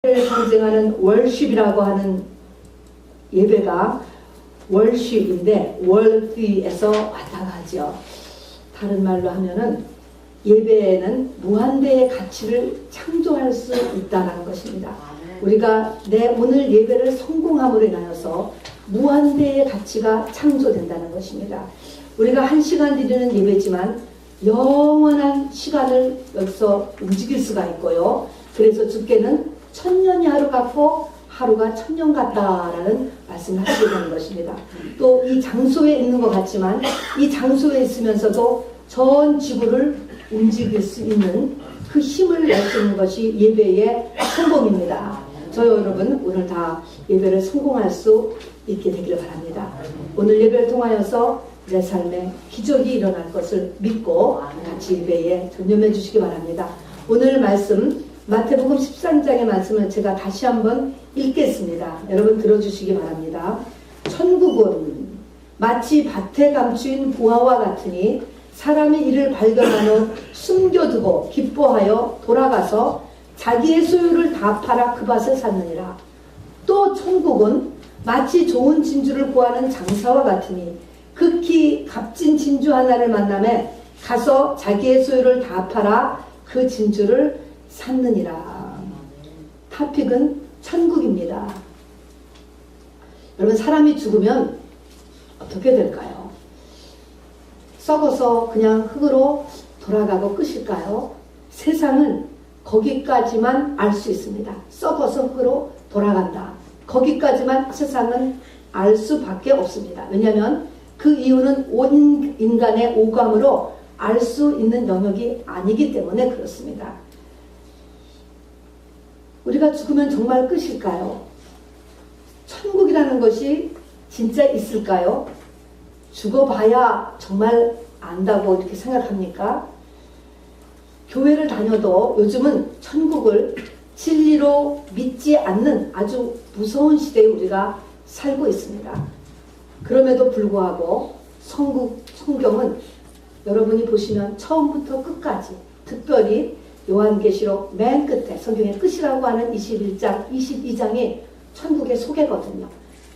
를 상징하는 월십이라고 하는 예배가 월십인데 월드에서 왔다 가죠. 다른 말로 하면은 예배에는 무한대의 가치를 창조할 수 있다는 것입니다. 우리가 오늘 예배를 성공함으로 인하여서 무한대의 가치가 창조된다는 것입니다. 우리가 1시간 드리는 예배지만 영원한 시간을 여기서 움직일 수가 있고요. 그래서 주께는 1000년이 하루 같고 하루가 1000년 같다라는 말씀을 하시게 되는 것입니다. 또 이 장소에 있는 것 같지만 이 장소에 있으면서도 전 지구를 움직일 수 있는 그 힘을 낼 수 있는 것이 예배의 성공입니다. 저 여러분 오늘 다 예배를 성공할 수 있게 되기를 바랍니다. 오늘 예배를 통하여서 내 삶에 기적이 일어날 것을 믿고 같이 예배에 전념해 주시기 바랍니다. 오늘 말씀 마태복음 13장의 말씀을 제가 다시 한번 읽겠습니다. 여러분 들어주시기 바랍니다. 천국은 마치 밭에 감추인 보화와 같으니 사람이 이를 발견한 후 숨겨두고 기뻐하여 돌아가서 자기의 소유를 다 팔아 그 밭을 샀느니라. 또 천국은 마치 좋은 진주를 구하는 장사와 같으니 극히 값진 진주 하나를 만나매 가서 자기의 소유를 다 팔아 그 진주를 샀느니라. 타픽은 천국입니다. 여러분 사람이 죽으면 어떻게 될까요? 썩어서 그냥 흙으로 돌아가고 끝일까요? 세상은 거기까지만 알 수 있습니다. 썩어서 흙으로 돌아간다. 거기까지만 세상은 알 수밖에 없습니다. 왜냐하면 그 이유는 온 인간의 오감으로 알 수 있는 영역이 아니기 때문에 그렇습니다. 우리가 죽으면 정말 끝일까요? 천국이라는 것이 진짜 있을까요? 죽어봐야 정말 안다고 이렇게 생각합니까? 교회를 다녀도 요즘은 천국을 진리로 믿지 않는 아주 무서운 시대에 우리가 살고 있습니다. 그럼에도 불구하고 성경은 여러분이 보시면 처음부터 끝까지 특별히 요한계시록 맨 끝에 성경의 끝이라고 하는 21장, 22장이 천국의 소개거든요.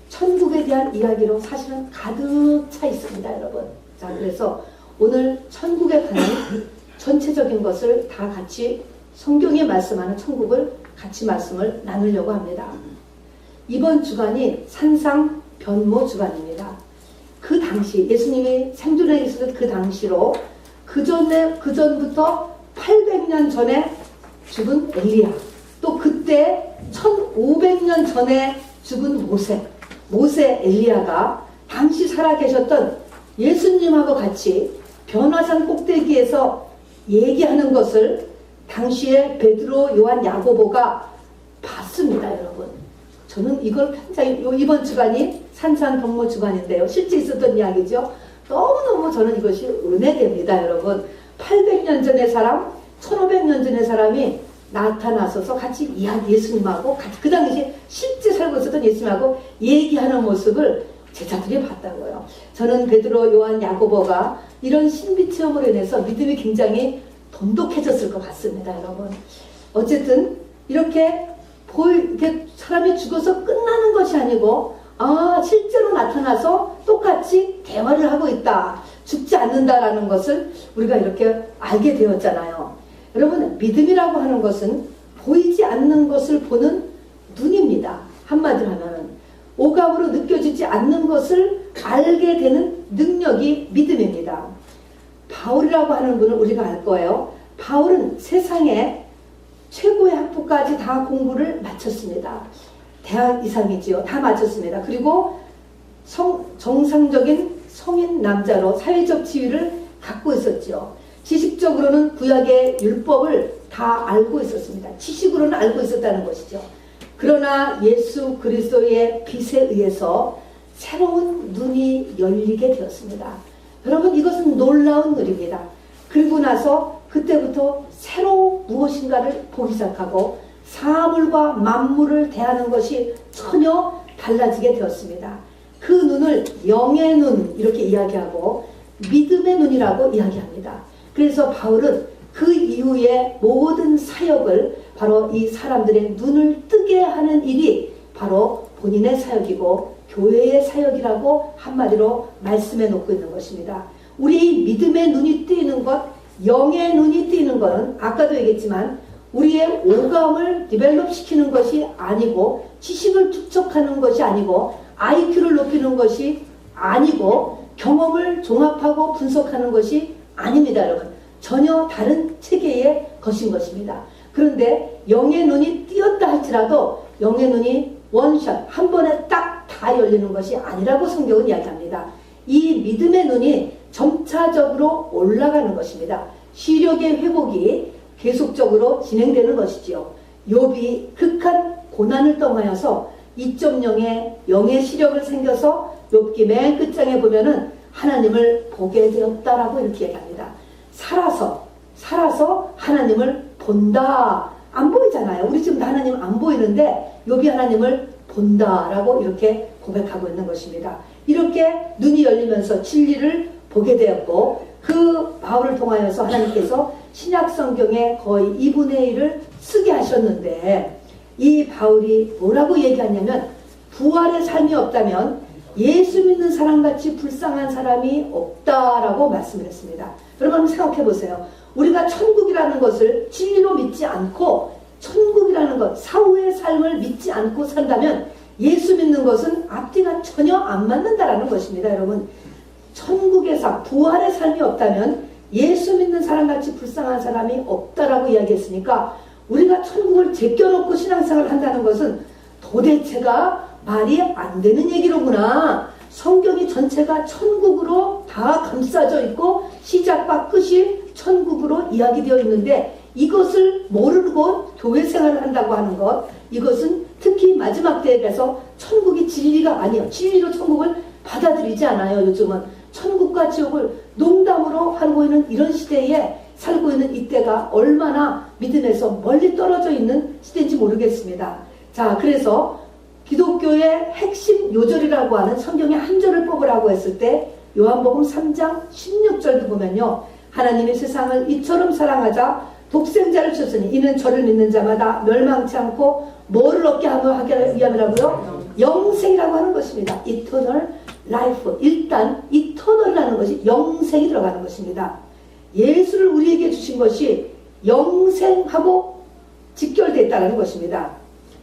천국에 대한 이야기로 사실은 가득 차 있습니다, 여러분. 자, 그래서 오늘 천국에 관한 전체적인 것을 다 같이 성경에 말씀하는 천국을 같이 말씀을 나누려고 합니다. 이번 주간이 산상 변모 주간입니다. 그 당시 예수님이 생존해 있을 그 당시로 그 전부터 800년 전에 죽은 엘리야, 또 그때 1500년 전에 죽은 모세 엘리야가 당시 살아계셨던 예수님하고 같이 변화산 꼭대기에서 얘기하는 것을 당시에 베드로, 요한, 야고보가 봤습니다, 여러분. 저는 이걸 굉장히 이번 주간이 산상변모 주간인데요. 실제 있었던 이야기죠. 너무너무 저는 이것이 은혜됩니다, 여러분. 800년 전의 사람, 1500년 전의 사람이 나타나서서 같이 예수님하고 같이 그 당시에 실제 살고 있었던 예수님하고 얘기하는 모습을 제자들이 봤다고요. 저는 베드로, 요한, 야고보가 이런 신비 체험으로 인해서 믿음이 굉장히 돈독해졌을 것 같습니다, 여러분. 어쨌든 이렇게 사람이 죽어서 끝나는 것이 아니고 실제로 나타나서 똑같이 대화를 하고 있다. 죽지 않는다라는 것을 우리가 이렇게 알게 되었잖아요. 여러분, 믿음이라고 하는 것은 보이지 않는 것을 보는 눈입니다. 한마디로 하면은 오감으로 느껴지지 않는 것을 알게 되는 능력이 믿음입니다. 바울이라고 하는 분을 우리가 알 거예요. 바울은 세상에 최고의 학부까지 다 공부를 마쳤습니다. 대학 이상이지요. 다 마쳤습니다. 그리고 정상적인 성인 남자로 사회적 지위를 갖고 있었죠. 지식적으로는 구약의 율법을 다 알고 있었습니다. 지식으로는 알고 있었다는 것이죠. 그러나 예수 그리스도의 빛에 의해서 새로운 눈이 열리게 되었습니다. 여러분, 이것은 놀라운 일입니다. 그리고 나서 그때부터 새로 무엇인가를 보기 시작하고 사물과 만물을 대하는 것이 전혀 달라지게 되었습니다. 그 눈을 영의 눈 이렇게 이야기하고 믿음의 눈이라고 이야기합니다. 그래서 바울은 그 이후에 모든 사역을 바로 이 사람들의 눈을 뜨게 크게 하는 일이 바로 본인의 사역이고 교회의 사역이라고 한마디로 말씀해 놓고 있는 것입니다. 우리 믿음의 눈이 뜨이는 것, 영의 눈이 뜨이는 것은 아까도 얘기했지만 우리의 오감을 디벨롭 시키는 것이 아니고, 지식을 축적하는 것이 아니고, IQ를 높이는 것이 아니고, 경험을 종합하고 분석하는 것이 아닙니다, 여러분. 전혀 다른 체계의 것인 것입니다. 그런데 영의 눈이 띄었다 할지라도 영의 눈이 원샷, 한 번에 딱 다 열리는 것이 아니라고 성경은 이야기합니다. 이 믿음의 눈이 점차적으로 올라가는 것입니다. 시력의 회복이 계속적으로 진행되는 것이지요. 욥이 극한 고난을 떠나서 2.0의 영의 시력을 생겨서 욥기 맨 끝장에 보면은 하나님을 보게 되었다라고 이렇게 얘기합니다. 살아서 하나님을 본다. 안 보이잖아요. 우리 지금 하나님 안 보이는데 욥이 하나님을 본다라고 이렇게 고백하고 있는 것입니다. 이렇게 눈이 열리면서 진리를 보게 되었고, 그 바울을 통하여서 하나님께서 신약 성경의 거의 2분의 1을 쓰게 하셨는데, 이 바울이 뭐라고 얘기하냐면 부활의 삶이 없다면 예수 믿는 사람같이 불쌍한 사람이 없다라고 말씀을 했습니다. 여러분 한번 생각해 보세요. 우리가 천국이라는 것을 진리로 믿지 않고, 천국이라는 것, 사후의 삶을 믿지 않고 산다면 예수 믿는 것은 앞뒤가 전혀 안 맞는다라는 것입니다. 여러분, 천국의 삶, 부활의 삶이 없다면 예수 믿는 사람같이 불쌍한 사람이 없다라고 이야기했으니까, 우리가 천국을 제껴놓고 신앙생활을 한다는 것은 도대체가 말이 안 되는 얘기로구나. 성경이 전체가 천국으로 다 감싸져 있고 시작과 끝이 천국으로 이야기되어 있는데, 이것을 모르고 교회 생활을 한다고 하는 것, 이것은 특히 마지막 때에 가서 천국이 진리가 아니에요. 진리로 천국을 받아들이지 않아요. 요즘은 천국과 지옥을 농담으로 하고 있는 이런 시대에 살고 있는 이때가 얼마나 믿음에서 멀리 떨어져 있는 시대인지 모르겠습니다. 자, 그래서 기독교의 핵심 요절이라고 하는 성경의 한 절을 뽑으라고 했을 때 요한복음 3장 16절도 보면요, 하나님이 세상을 이처럼 사랑하자 독생자를 주셨으니 이는 저를 믿는 자마다 멸망치 않고 뭐를 얻게 하기 위함이라고요? 영생이라고 하는 것입니다. Eternal life. 일단 eternal이라는 것이 영생이 들어가는 것입니다. 예수를 우리에게 주신 것이 영생하고 직결되어 있다는 것입니다.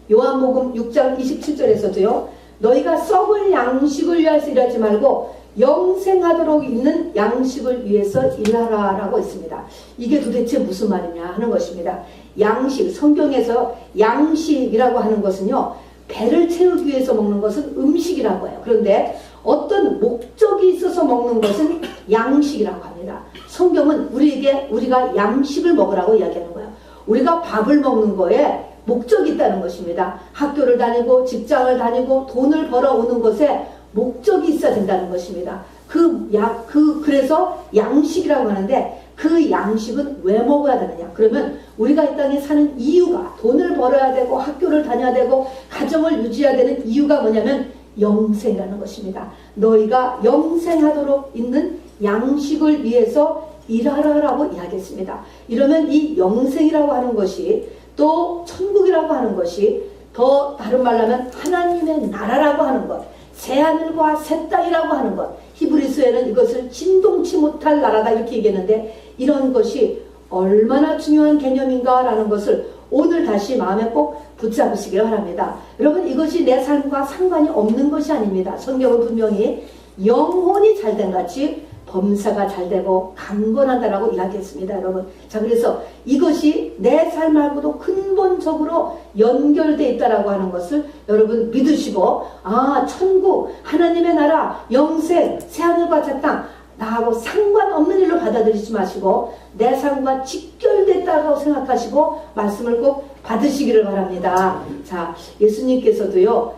요한복음 6장 27절에서도요, 너희가 썩을 양식을 위해서 일하지 말고 영생하도록 있는 양식을 위해서 일하라 라고 있습니다. 이게 도대체 무슨 말이냐 하는 것입니다. 양식, 성경에서 양식이라고 하는 것은요, 배를 채우기 위해서 먹는 것은 음식이라고 해요. 그런데 어떤 목적이 있어서 먹는 것은 양식이라고 합니다. 성경은 우리가 양식을 먹으라고 이야기하는 거예요. 우리가 밥을 먹는 거에 목적이 있다는 것입니다. 학교를 다니고 직장을 다니고 돈을 벌어오는 것에 목적이 있어야 된다는 것입니다. 그래서 양식이라고 하는데, 그 양식은 왜 먹어야 되느냐? 그러면 우리가 이 땅에 사는 이유가, 돈을 벌어야 되고 학교를 다녀야 되고 가정을 유지해야 되는 이유가 뭐냐면 영생이라는 것입니다. 너희가 영생하도록 있는 양식을 위해서 일하라라고 이야기했습니다. 이러면 이 영생이라고 하는 것이, 또 천국이라고 하는 것이, 더 다른 말로 하면 하나님의 나라라고 하는 것, 새하늘과 새 땅이라고 하는 것, 히브리서에는 이것을 진동치 못할 나라다 이렇게 얘기했는데, 이런 것이 얼마나 중요한 개념인가라는 것을 오늘 다시 마음에 꼭 붙잡으시길 바랍니다. 여러분, 이것이 내 삶과 상관이 없는 것이 아닙니다. 성경은 분명히 영혼이 잘된 같이 범사가 잘되고 강건하다라고 이야기했습니다, 여러분. 자, 그래서 이것이 내 삶하고도 근본적으로 연결되어 있다라고 하는 것을 여러분 믿으시고, 천국, 하나님의 나라, 영생, 새하늘과 새 땅, 나하고 상관없는 일로 받아들이지 마시고 내 삶과 직결됐다고 생각하시고 말씀을 꼭 받으시기를 바랍니다. 자, 예수님께서도요,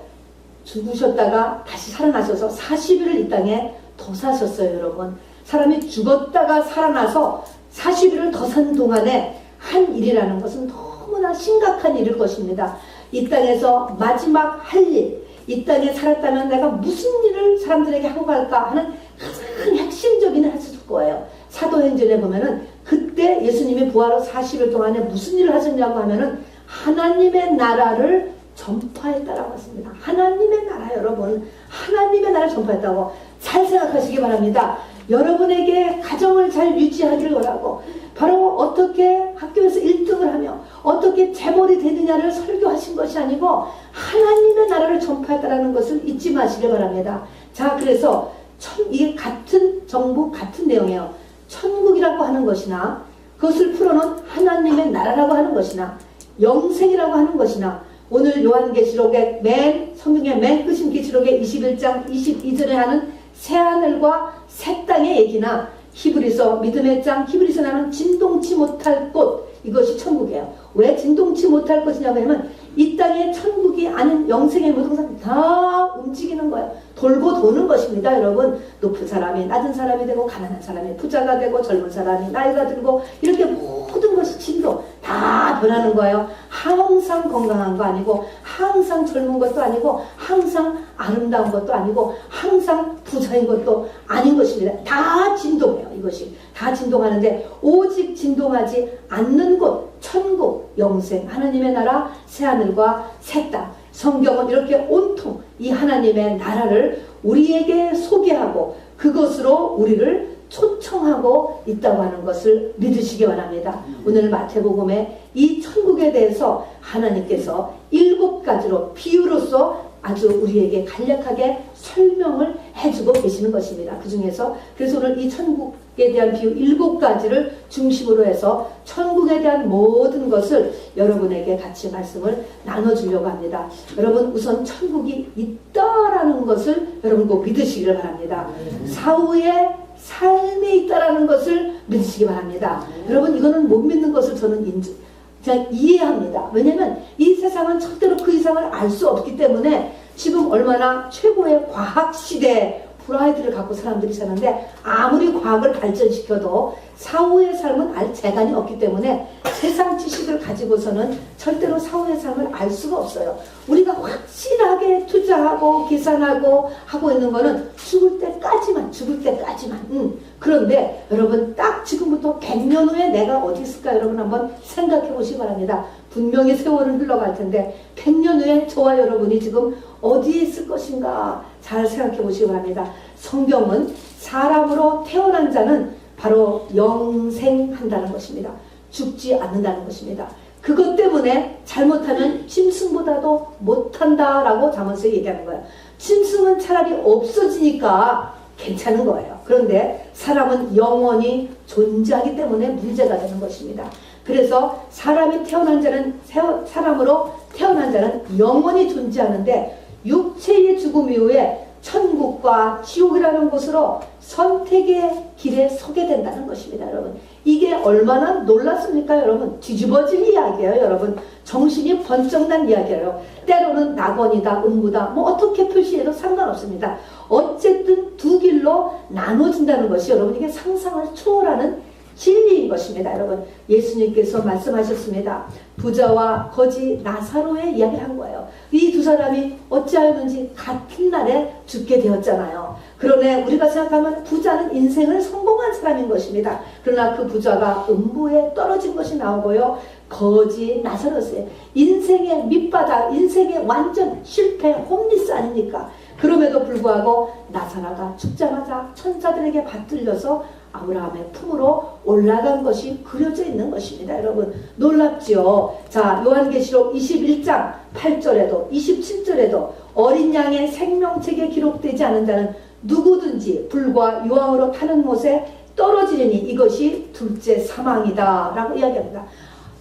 죽으셨다가 다시 살아나셔서 40일을 이 땅에 더 사셨어요, 여러분. 사람이 죽었다가 살아나서 40일을 더 산 동안에 한 일이라는 것은 너무나 심각한 일일 것입니다. 이 땅에서 마지막 할 일, 이 땅에 살았다면 내가 무슨 일을 사람들에게 하고 갈까 하는 가장 핵심적인 일을 했을 거예요. 사도행전에 보면은 그때 예수님이 부활 후 40일 동안에 무슨 일을 하셨냐고 하면은 하나님의 나라를 전파했다라고 했습니다. 하나님의 나라, 여러분, 하나님의 나라를 전파했다고 잘 생각하시기 바랍니다. 여러분에게 가정을 잘 유지하기를 원하고, 바로 어떻게 학교에서 1등을 하며 어떻게 재벌이 되느냐를 설교하신 것이 아니고 하나님의 나라를 전파했다라는 것을 잊지 마시길 바랍니다. 자, 그래서 이게 같은 정보, 같은 내용이에요. 천국이라고 하는 것이나, 그것을 풀어놓은 하나님의 나라라고 하는 것이나, 영생이라고 하는 것이나, 오늘 요한계시록의 성경의 맨 끝인 계시록의 21장 22절에 하는 새하늘과 새 땅의 얘기나, 히브리서 믿음의 장 히브리서 나는 진동치 못할 곳, 이것이 천국이에요. 왜 진동치 못할 것이냐고 하면 이 땅에 천국이 아닌 영생의 모든 것은 다 움직이는 거예요. 돌고 도는 것입니다. 여러분, 높은 사람이 낮은 사람이 되고, 가난한 사람이 부자가 되고, 젊은 사람이 나이가 들고, 이렇게 모든 것이 진도 다 변하는 거예요. 항상 건강한 거 아니고, 항상 젊은 것도 아니고, 항상 아름다운 것도 아니고, 항상 부자인 것도 아닌 것입니다. 다 진동해요. 이것이 다 진동하는데, 오직 진동하지 않는 곳, 천국, 영생, 하나님의 나라, 새하늘과 새 땅. 성경은 이렇게 온통 이 하나님의 나라를 우리에게 소개하고 그것으로 우리를 초청하고 있다고 하는 것을 믿으시기 바랍니다. 오늘 마태복음에 이 천국에 대해서 하나님께서 7가지로 비유로서 아주 우리에게 간략하게 설명을 해주고 계시는 것입니다. 그 중에서 그래서 오늘 이 천국에 대한 비유 7가지를 중심으로 해서 천국에 대한 모든 것을 여러분에게 같이 말씀을 나눠주려고 합니다. 여러분, 우선 천국이 있다라는 것을 여러분 꼭 믿으시기를 바랍니다. 사후에 삶이 있다라는 것을 믿으시기 바랍니다. 여러분, 이거는 못 믿는 것을 저는 그냥 이해합니다. 왜냐하면 이 세상은 절대로 그 이상을 알 수 없기 때문에 지금 얼마나 최고의 과학 시대에 프라이드를 갖고 사람들이 사는데, 아무리 과학을 발전시켜도 사후의 삶은 알 재간이 없기 때문에 세상 지식을 가지고서는 절대로 사후의 삶을 알 수가 없어요. 우리가 확실하게 투자하고 계산하고 하고 있는 거는 죽을 때까지만. 그런데 여러분, 딱 지금부터 100년 후에 내가 어디 있을까 여러분 한번 생각해 보시기 바랍니다. 분명히 세월은 흘러갈 텐데 100년 후에 저와 여러분이 지금 어디에 있을 것인가 잘 생각해 보시기 바랍니다. 성경은 사람으로 태어난 자는 바로 영생한다는 것입니다. 죽지 않는다는 것입니다. 그것 때문에 잘못하면 짐승보다도 못한다라고 잠언서에 얘기하는 거예요. 짐승은 차라리 없어지니까 괜찮은 거예요. 그런데 사람은 영원히 존재하기 때문에 문제가 되는 것입니다. 그래서 사람이 태어난 자는, 사람으로 태어난 자는 영원히 존재하는데, 육체의 죽음 이후에 천국과 지옥이라는 곳으로 선택의 길에 서게 된다는 것입니다. 여러분, 이게 얼마나 놀랐습니까? 여러분, 뒤집어진 이야기예요. 여러분, 정신이 번쩍 난 이야기예요. 때로는 낙원이다, 음부다, 뭐 어떻게 표시해도 상관없습니다. 어쨌든 두 길로 나눠진다는 것이 여러분, 이게 상상을 초월하는 진리인 것입니다. 여러분, 예수님께서 말씀하셨습니다. 부자와 거지 나사로의 이야기를 한 거예요. 이 두 사람이 어찌하였는지 같은 날에 죽게 되었잖아요. 그러나 우리가 생각하면 부자는 인생을 성공한 사람인 것입니다. 그러나 그 부자가 음부에 떨어진 것이 나오고요. 거지 나사로스의 인생의 밑바닥, 인생의 완전 실패, 홈리스 아닙니까? 그럼에도 불구하고 나사로가 죽자마자 천사들에게 받들려서 아브라함의 품으로 올라간 것이 그려져 있는 것입니다. 여러분, 놀랍지요? 자, 요한계시록 21장 8절에도 27절에도 어린 양의 생명책에 기록되지 않은 자는 누구든지 불과 유황으로 타는 못에 떨어지려니 이것이 둘째 사망이다 라고 이야기합니다.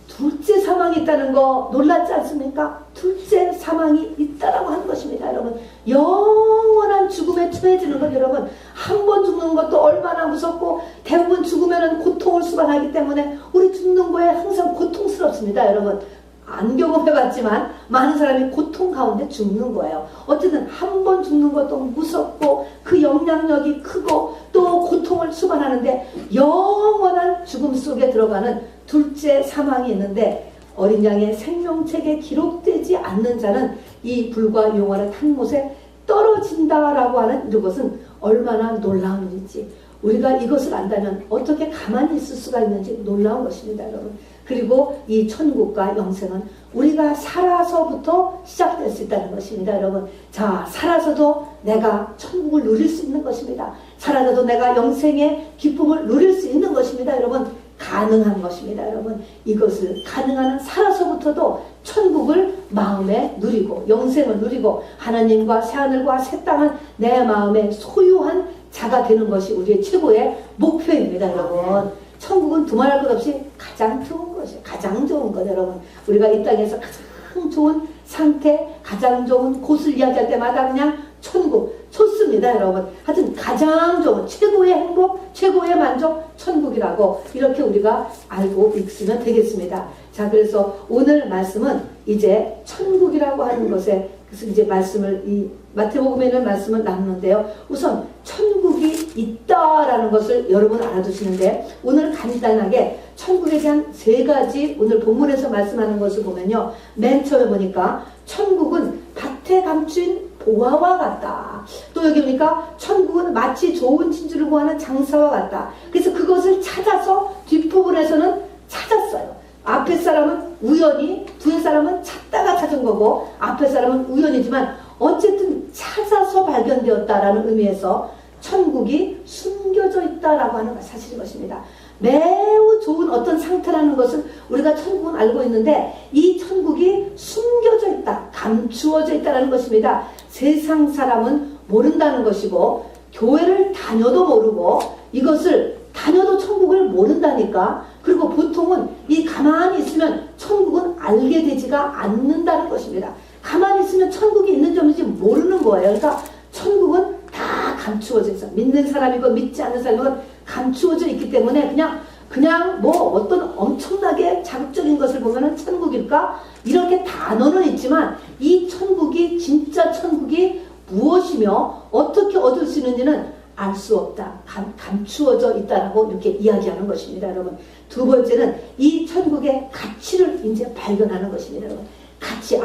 둘째 사망이 있다는 거 놀랍지 않습니까? 둘째 사망이 있다라고 하는 것입니다. 여러분, 영원한 죽음에 처해지는 건 여러분, 한 번 죽는 것도 얼마나 무섭고 대부분 죽으면 고통을 수반하기 때문에 우리 죽는 거에 항상 고통스럽습니다. 여러분, 안 경험해봤지만 많은 사람이 고통 가운데 죽는 거예요. 어쨌든 한 번 죽는 것도 무섭고 그 영향력이 크고 또 고통을 수반하는데, 영원한 죽음 속에 들어가는 둘째 사망이 있는데, 어린 양의 생명책에 기록되지 않는 자는 이 불과 용화를 탄 못에 떨어진다라고 하는 이것은 얼마나 놀라운 일인지, 우리가 이것을 안다면 어떻게 가만히 있을 수가 있는지 놀라운 것입니다, 여러분. 그리고 이 천국과 영생은 우리가 살아서부터 시작될 수 있다는 것입니다, 여러분. 자, 살아서도 내가 천국을 누릴 수 있는 것입니다. 살아서도 내가 영생의 기쁨을 누릴 수 있는 것입니다, 여러분. 가능한 것입니다, 여러분. 이것을 가능한 살아서부터도 천국을 마음에 누리고 영생을 누리고 하나님과 새하늘과 새 땅은 내 마음에 소유한 자가 되는 것이 우리의 최고의 목표입니다, 여러분. 천국은 두말할 것 없이 가장 좋은 것이에요. 가장 좋은 것, 여러분. 우리가 이 땅에서 가장 좋은 상태, 가장 좋은 곳을 이야기할 때마다 그냥 천국 좋습니다, 여러분. 하여튼 가장 좋은 최고의 행복, 최고의 만족 천국이라고 이렇게 우리가 알고 있으면 되겠습니다. 자, 그래서 오늘 말씀은 이제 천국이라고 하는 것에 그래서 이제 말씀을 이 마태복음에는 말씀을 나누는데요. 우선 천국이 있다라는 것을 여러분 알아두시는데 오늘 간단하게 천국에 대한 세 가지 오늘 본문에서 말씀하는 것을 보면요. 맨 처음에 보니까 천국은 밭에 감춘 보화와 같다. 또 여기 보니까 천국은 마치 좋은 진주를 구하는 장사와 같다. 그래서 그것을 찾아서 뒷부분에서는 찾았어요. 앞에 사람은 우연히, 뒤에 사람은 찾다가 찾은 거고 앞에 사람은 우연이지만 어쨌든 찾아서 발견되었다라는 의미에서 천국이 숨겨져 있다라고 하는 사실인 것입니다. 매우 좋은 어떤 상태라는 것을 우리가 천국은 알고 있는데 이 천국이 숨겨져 있다, 감추어져 있다는 것입니다. 세상 사람은 모른다는 것이고 교회를 다녀도 모르고 이것을 다녀도 천국을 모른다니까. 그리고 보통은 이 가만히 있으면 천국은 알게 되지가 않는다는 것입니다. 가만히 있으면 천국이 있는지 없는지 모르는 거예요. 그러니까 천국은 다 감추어져 있어. 믿는 사람이고 믿지 않는 사람이고 감추어져 있기 때문에 그냥 뭐 어떤 엄청나게 자극적인 것을 보면은 천국일까? 이렇게 단어는 있지만 이 천국이 진짜 천국이 무엇이며 어떻게 얻을 수 있는지는 알 수 없다. 감추어져 있다라고 이렇게 이야기하는 것입니다, 여러분. 두 번째는 이 천국의 가치를 이제 발견하는 것입니다, 여러분. 가치,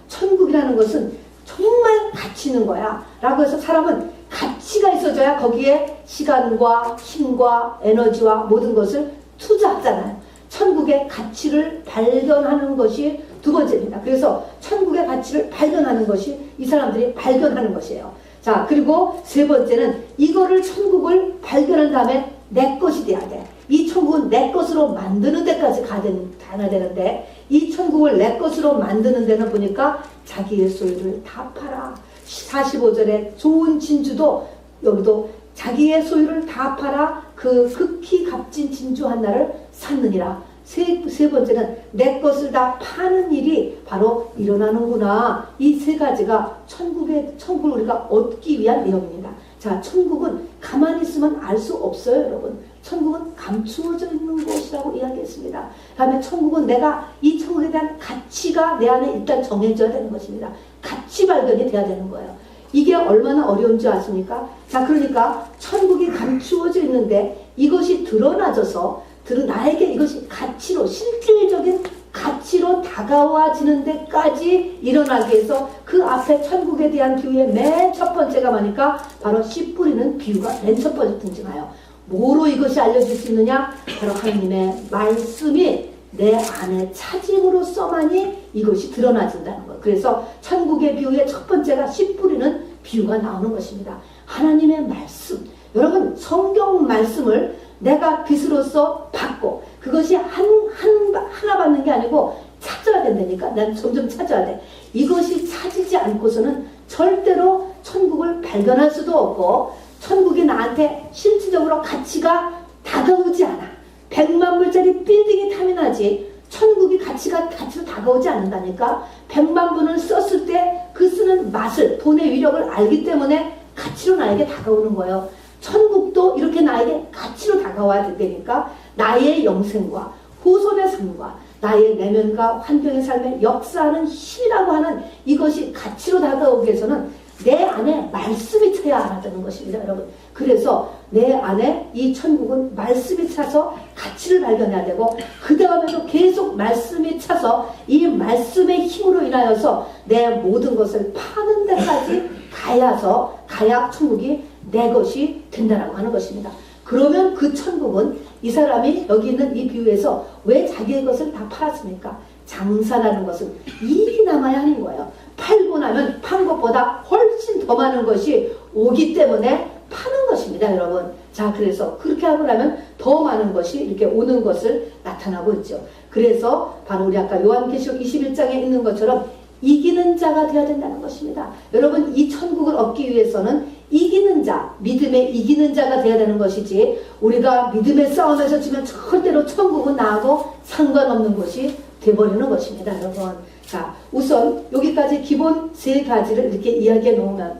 천국이라는 것은 정말 가치 있는 거야. 라고 해서 사람은 가치가 있어져야 거기에 시간과 힘과 에너지와 모든 것을 투자하잖아요. 천국의 가치를 발견하는 것이 두 번째입니다. 그래서 천국의 가치를 발견하는 것이 이 사람들이 발견하는 것이에요. 자, 그리고 세 번째는 이거를 천국을 발견한 다음에 내 것이 돼야 돼. 이 천국은 내 것으로 만드는 데까지 가야 되는데 이 천국을 내 것으로 만드는 데는 보니까 자기의 소유를 다 팔아. 45절에 좋은 진주도 여기도 자기의 소유를 다 팔아 그 극히 값진 진주 하나를 샀느니라. 세 번째는 내 것을 다 파는 일이 바로 일어나는구나. 이 세 가지가 천국을 우리가 얻기 위한 내용입니다. 자, 천국은 가만히 있으면 알 수 없어요, 여러분. 천국은 감추어져 있는 곳이라고 이야기했습니다. 다음에 천국은 내가 이 천국에 대한 가치가 내 안에 일단 정해져야 되는 것입니다. 가치 발견이 돼야 되는 거예요. 이게 얼마나 어려운 줄 아십니까? 자, 그러니까 천국이 감추어져 있는데 이것이 드러나져서 나에게 이것이 가치로, 실질적인 가치로 다가와지는 데까지 일어나기 위해서 그 앞에 천국에 대한 비유의 맨 첫 번째가 뭐니까 바로 씨 뿌리는 비유가 맨 첫 번째 등장해요. 뭐로 이것이 알려질 수 있느냐? 바로 하나님의 말씀이 내 안에 차짐으로써만이 이것이 드러나진다는 거예요. 그래서 천국의 비유의 첫 번째가 씨 뿌리는 비유가 나오는 것입니다. 하나님의 말씀. 여러분, 성경 말씀을 내가 빛으로서 받고 그것이 하나 받는 게 아니고 찾아야 된다니까. 난 점점 찾아야 돼. 이것이 찾이지 않고서는 절대로 천국을 발견할 수도 없고 천국이 나한테 실질적으로 가치가 다가오지 않아. 100만 불짜리 빌딩이 탐이 천국이 가치로 다가오지 않는다니까. 100만 불을 썼을 때 그 쓰는 맛을, 돈의 위력을 알기 때문에 가치로 나에게 다가오는 거예요. 천국도 이렇게 나에게 가치로 다가와야 된다니까. 나의 영생과 후손의 삶과 나의 내면과 환경의 삶에 역사하는 힘이라고 하는 이것이 가치로 다가오기 위해서는 내 안에 말씀이 차야 하는 것입니다, 여러분. 그래서 내 안에 이 천국은 말씀이 차서 가치를 발견해야 되고 그 다음에도 계속 말씀이 차서 이 말씀의 힘으로 인하여서 내 모든 것을 파는 데까지 가야 천국이 내 것이 된다라고 하는 것입니다. 그러면 그 천국은 이 사람이 여기 있는 이 비유에서 왜 자기의 것을 다 팔았습니까? 장사라는 것은 이익이 남아야 하는 거예요. 팔고 나면 판 것보다 훨씬 더 많은 것이 오기 때문에 파는 것입니다, 여러분. 자, 그래서 그렇게 하고 나면 더 많은 것이 이렇게 오는 것을 나타나고 있죠. 그래서 바로 우리 아까 요한계시록 21장에 있는 것처럼 이기는 자가 되어야 된다는 것입니다. 여러분, 이 천국을 얻기 위해서는 이기는 자, 믿음에 이기는 자가 되어야 되는 것이지, 우리가 믿음의 싸움에서 지면 절대로 천국은 나하고 상관없는 것이 돼버리는 것입니다, 여러분. 자, 우선 여기까지 기본 세 가지를 이렇게 이야기해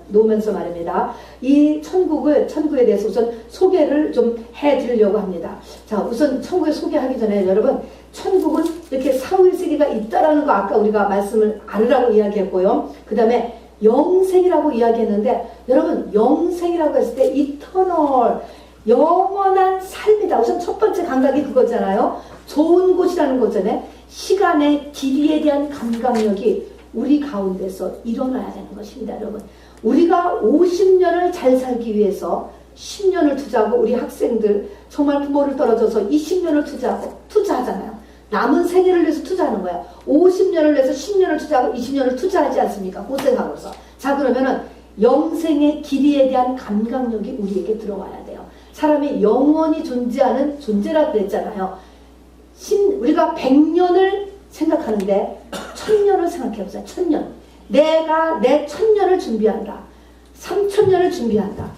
놓으면서 말입니다. 이 천국에 대해서 우선 소개를 좀 해드리려고 합니다. 자, 우선 천국을 소개하기 전에 여러분, 천국은 이렇게 사후세계가 있다라는 거 아까 우리가 말씀을 알으라고 이야기했고요. 그 다음에 영생이라고 이야기했는데, 여러분, 영생이라고 했을 때 이터널, 영원한 삶이다. 우선 첫 번째 감각이 그거잖아요. 좋은 곳이라는 거잖아요. 시간의 길이에 대한 감각력이 우리 가운데서 일어나야 되는 것입니다, 여러분. 우리가 50년을 잘 살기 위해서 10년을 투자하고, 우리 학생들 정말 부모를 떨어져서 20년을 투자하잖아요. 남은 생애를 위해서 투자하는 거야. 50년을 위해서 10년을 투자하고 20년을 투자하지 않습니까? 고생하고서. 자, 그러면은 영생의 길이에 대한 감각력이 우리에게 들어와야 돼요. 사람이 영원히 존재하는 존재라 그랬잖아요. 우리가 100년을 생각하는데 1000년을 생각해보세요. 1000년. 내가 내 1000년을 준비한다. 3000년을 준비한다.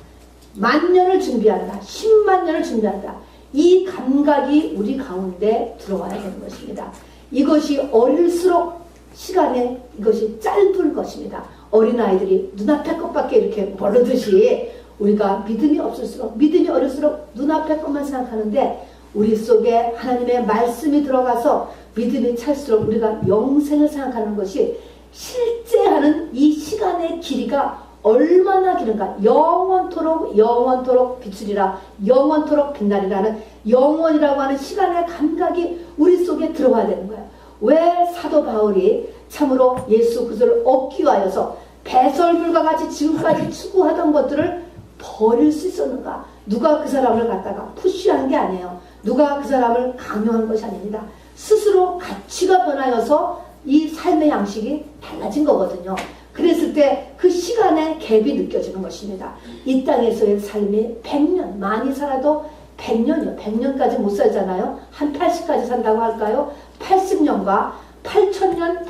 10,000년을 준비한다. 100,000년을 준비한다. 이 감각이 우리 가운데 들어와야 되는 것입니다. 이것이 어릴수록 시간에 이것이 짧은 것입니다. 어린아이들이 눈앞의 것밖에 이렇게 모르듯이 우리가 믿음이 없을수록, 믿음이 어릴수록 눈앞의 것만 생각하는데, 우리 속에 하나님의 말씀이 들어가서 믿음이 찰수록 우리가 영생을 생각하는 것이 실제 하는 이 시간의 길이가 얼마나 길은가. 영원토록 비추리라, 영원토록 빛나리라는 영원이라고 하는 시간의 감각이 우리 속에 들어가야 되는 거예요. 왜 사도 바울이 참으로 예수 그리스도를 얻기 위하여서 배설물과 같이 지금까지 추구하던 것들을 버릴 수 있었는가? 누가 그 사람을 갖다가 푸시한 게 아니에요. 누가 그 사람을 강요한 것이 아닙니다. 스스로 가치가 변하여서 이 삶의 양식이 달라진 거거든요. 그랬을 때 그 시간의 갭이 느껴지는 것입니다. 이 땅에서의 삶이 100년, 많이 살아도 100년이요. 100년까지 못 살잖아요. 한 80까지 산다고 할까요? 80년과 8,000년,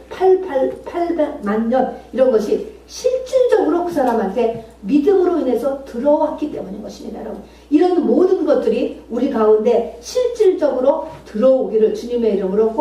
800만 년, 이런 것이 실질적으로 그 사람한테 믿음으로 인해서 들어왔기 때문인 것입니다, 여러분. 이런 모든 것들이 우리 가운데 실질적으로 들어오기를 주님의 이름으로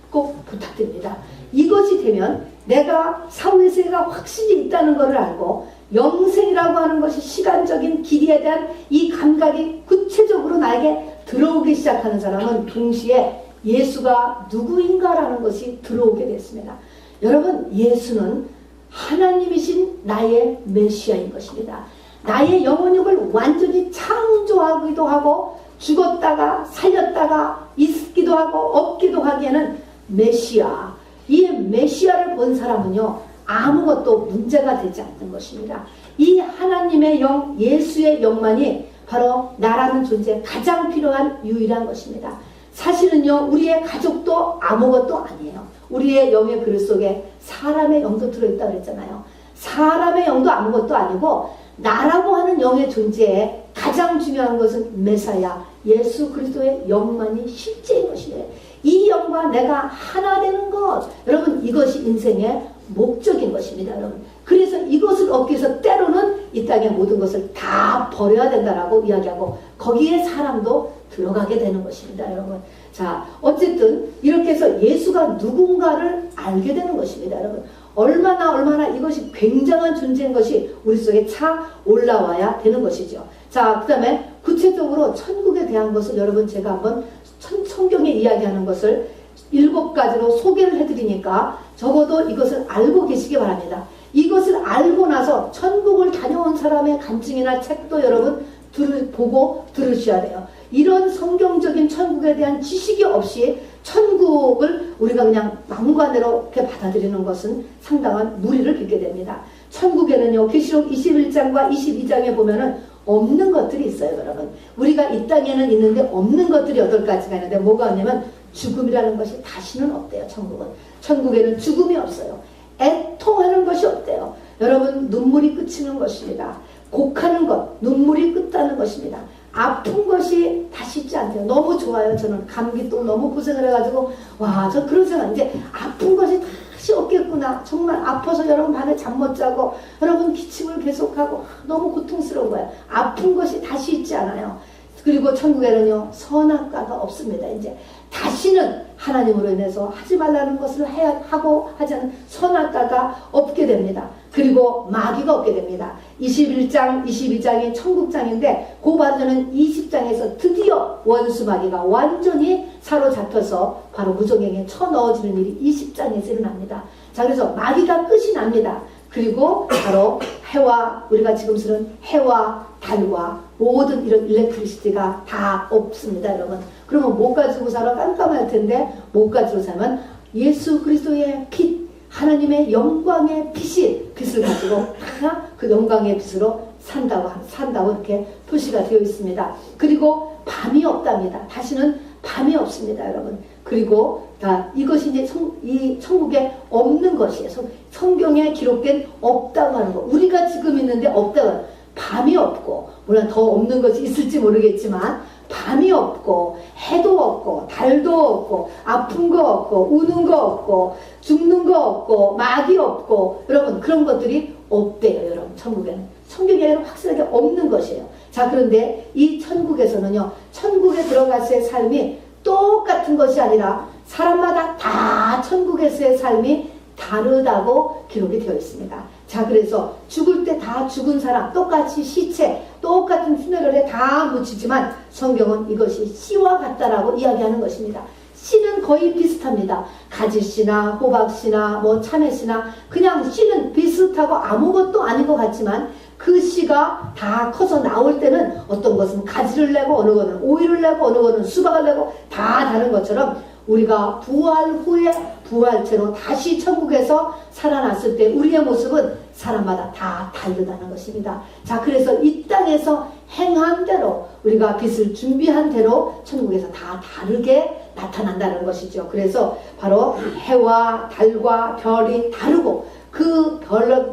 꼭 부탁드립니다. 이것이 되면 내가 사후의 세계가 확실히 있다는 것을 알고, 영생이라고 하는 것이 시간적인 길이에 대한 이 감각이 구체적으로 나에게 들어오기 시작하는 사람은 동시에 예수가 누구인가라는 것이 들어오게 됐습니다. 여러분, 예수는 하나님이신 나의 메시아인 것입니다. 나의 영혼육을 완전히 창조하기도 하고, 죽었다가 살렸다가 있기도 하고 없기도 하기에는 메시아, 이 메시아를 본 사람은요, 아무것도 문제가 되지 않는 것입니다. 이 하나님의 영, 예수의 영만이 바로 나라는 존재에 가장 필요한 유일한 것입니다. 사실은요, 우리의 가족도 아무것도 아니에요. 우리의 영의 그릇 속에 사람의 영도 들어있다고 그랬잖아요. 사람의 영도 아무것도 아니고, 나라고 하는 영의 존재에 가장 중요한 것은 메사야, 예수 그리스도의 영만이 실제인 것이에요. 이 영과 내가 하나 되는 것, 여러분, 이것이 인생의 목적인 것입니다, 여러분. 그래서 이것을 얻기 위해서 때로는 이 땅의 모든 것을 다 버려야 된다라고 이야기하고, 거기에 사람도 들어가게 되는 것입니다, 여러분. 자, 어쨌든 이렇게 해서 예수가 누군가를 알게 되는 것입니다, 여러분. 얼마나 이것이 굉장한 존재인 것이 우리 속에 차 올라와야 되는 것이죠. 자, 그 다음에 구체적으로 천국에 대한 것을 여러분, 제가 한번 성경에 이야기하는 것을 7가지로 소개를 해드리니까 적어도 이것을 알고 계시기 바랍니다. 이것을 알고 나서 천국을 다녀온 사람의 간증이나 책도 여러분 보고 들으셔야 돼요. 이런 성경적인 천국에 대한 지식이 없이 천국을 우리가 그냥 막무가내로 이렇게 받아들이는 것은 상당한 무리를 빚게 됩니다. 천국에는요, 계시록 21장과 22장에 보면은 없는 것들이 있어요, 여러분. 우리가 이 땅에는 있는데 없는 것들이 8가지가 있는데 뭐가 없냐면 죽음이라는 것이 다시는 없대요, 천국은. 천국에는 죽음이 없어요. 애통하는 것이 없대요. 여러분, 눈물이 그치는 것입니다. 곡하는 것, 눈물이 끝나는 것입니다. 아픈 것이 다시 있지 않대요. 너무 좋아요. 저는 감기 또 너무 고생을 해가지고 와, 저 그런 생각, 이제 아픈 것이 다시 없겠구나. 정말 아파서 여러분 밤에 잠 못 자고 여러분 기침을 계속하고 너무 고통스러운 거예요. 아픈 것이 다시 있지 않아요. 그리고 천국에는요, 선악과가 없습니다. 이제 다시는 하나님으로 인해서 하지 말라는 것을 하고 하지 않은 선악과가 없게 됩니다. 그리고 마귀가 없게 됩니다. 21장, 22장이 천국장인데 그 반전은 20장에서 드디어 원수 마귀가 완전히 사로잡혀서 바로 무정행에 쳐넣어지는 일이 20장에서 일어납니다. 자, 그래서 마귀가 끝이 납니다. 그리고 바로 해와, 우리가 지금 쓰는 해와 달과 모든 이런 일렉트리시티가 다 없습니다, 여러분. 그러면 뭐 가지고 살아? 깜깜할 텐데 뭐 가지고 살면 예수 그리스도의 빛, 하나님의 영광의 빛을 가지고 다 그 영광의 빛으로 산다고 이렇게 표시가 되어 있습니다. 그리고 밤이 없답니다. 다시는 밤이 없습니다, 여러분. 그리고 이것이 이제 이 천국에 없는 것이에요. 성경에 기록된 없다고 하는 거. 우리가 지금 있는데 없다고, 밤이 없고, 물론 더 없는 것이 있을지 모르겠지만 밤이 없고 해도 없고 달도 없고 아픈 거 없고 우는 거 없고 죽는 거 없고 마귀 없고, 여러분 그런 것들이 없대요. 여러분 천국에는 성경에는 확실하게 없는 것이에요. 자, 그런데 이 천국에서는요, 천국에 들어갔을 삶이 똑같은 것이 아니라 사람마다 다 천국에서의 삶이 다르다고 기록이 되어 있습니다. 자, 그래서 죽을 때 다 죽은 사람, 똑같이 시체, 똑같은 퓨너럴에 다 묻히지만 성경은 이것이 씨와 같다라고 이야기하는 것입니다. 씨는 거의 비슷합니다. 가지씨나 호박씨나 뭐 참외씨나 그냥 씨는 비슷하고 아무것도 아닌 것 같지만 그 씨가 다 커서 나올 때는 어떤 것은 가지를 내고 어느 것은 오이를 내고 어느 것은 수박을 내고 다 다른 것처럼 우리가 부활 후에 부활체로 다시 천국에서 살아났을 때 우리의 모습은 사람마다 다 다르다는 것입니다. 자, 그래서 이 땅에서 행한 대로 우리가 빛을 준비한 대로 천국에서 다 다르게 나타난다는 것이죠. 그래서 바로 해와 달과 별이 다르고 그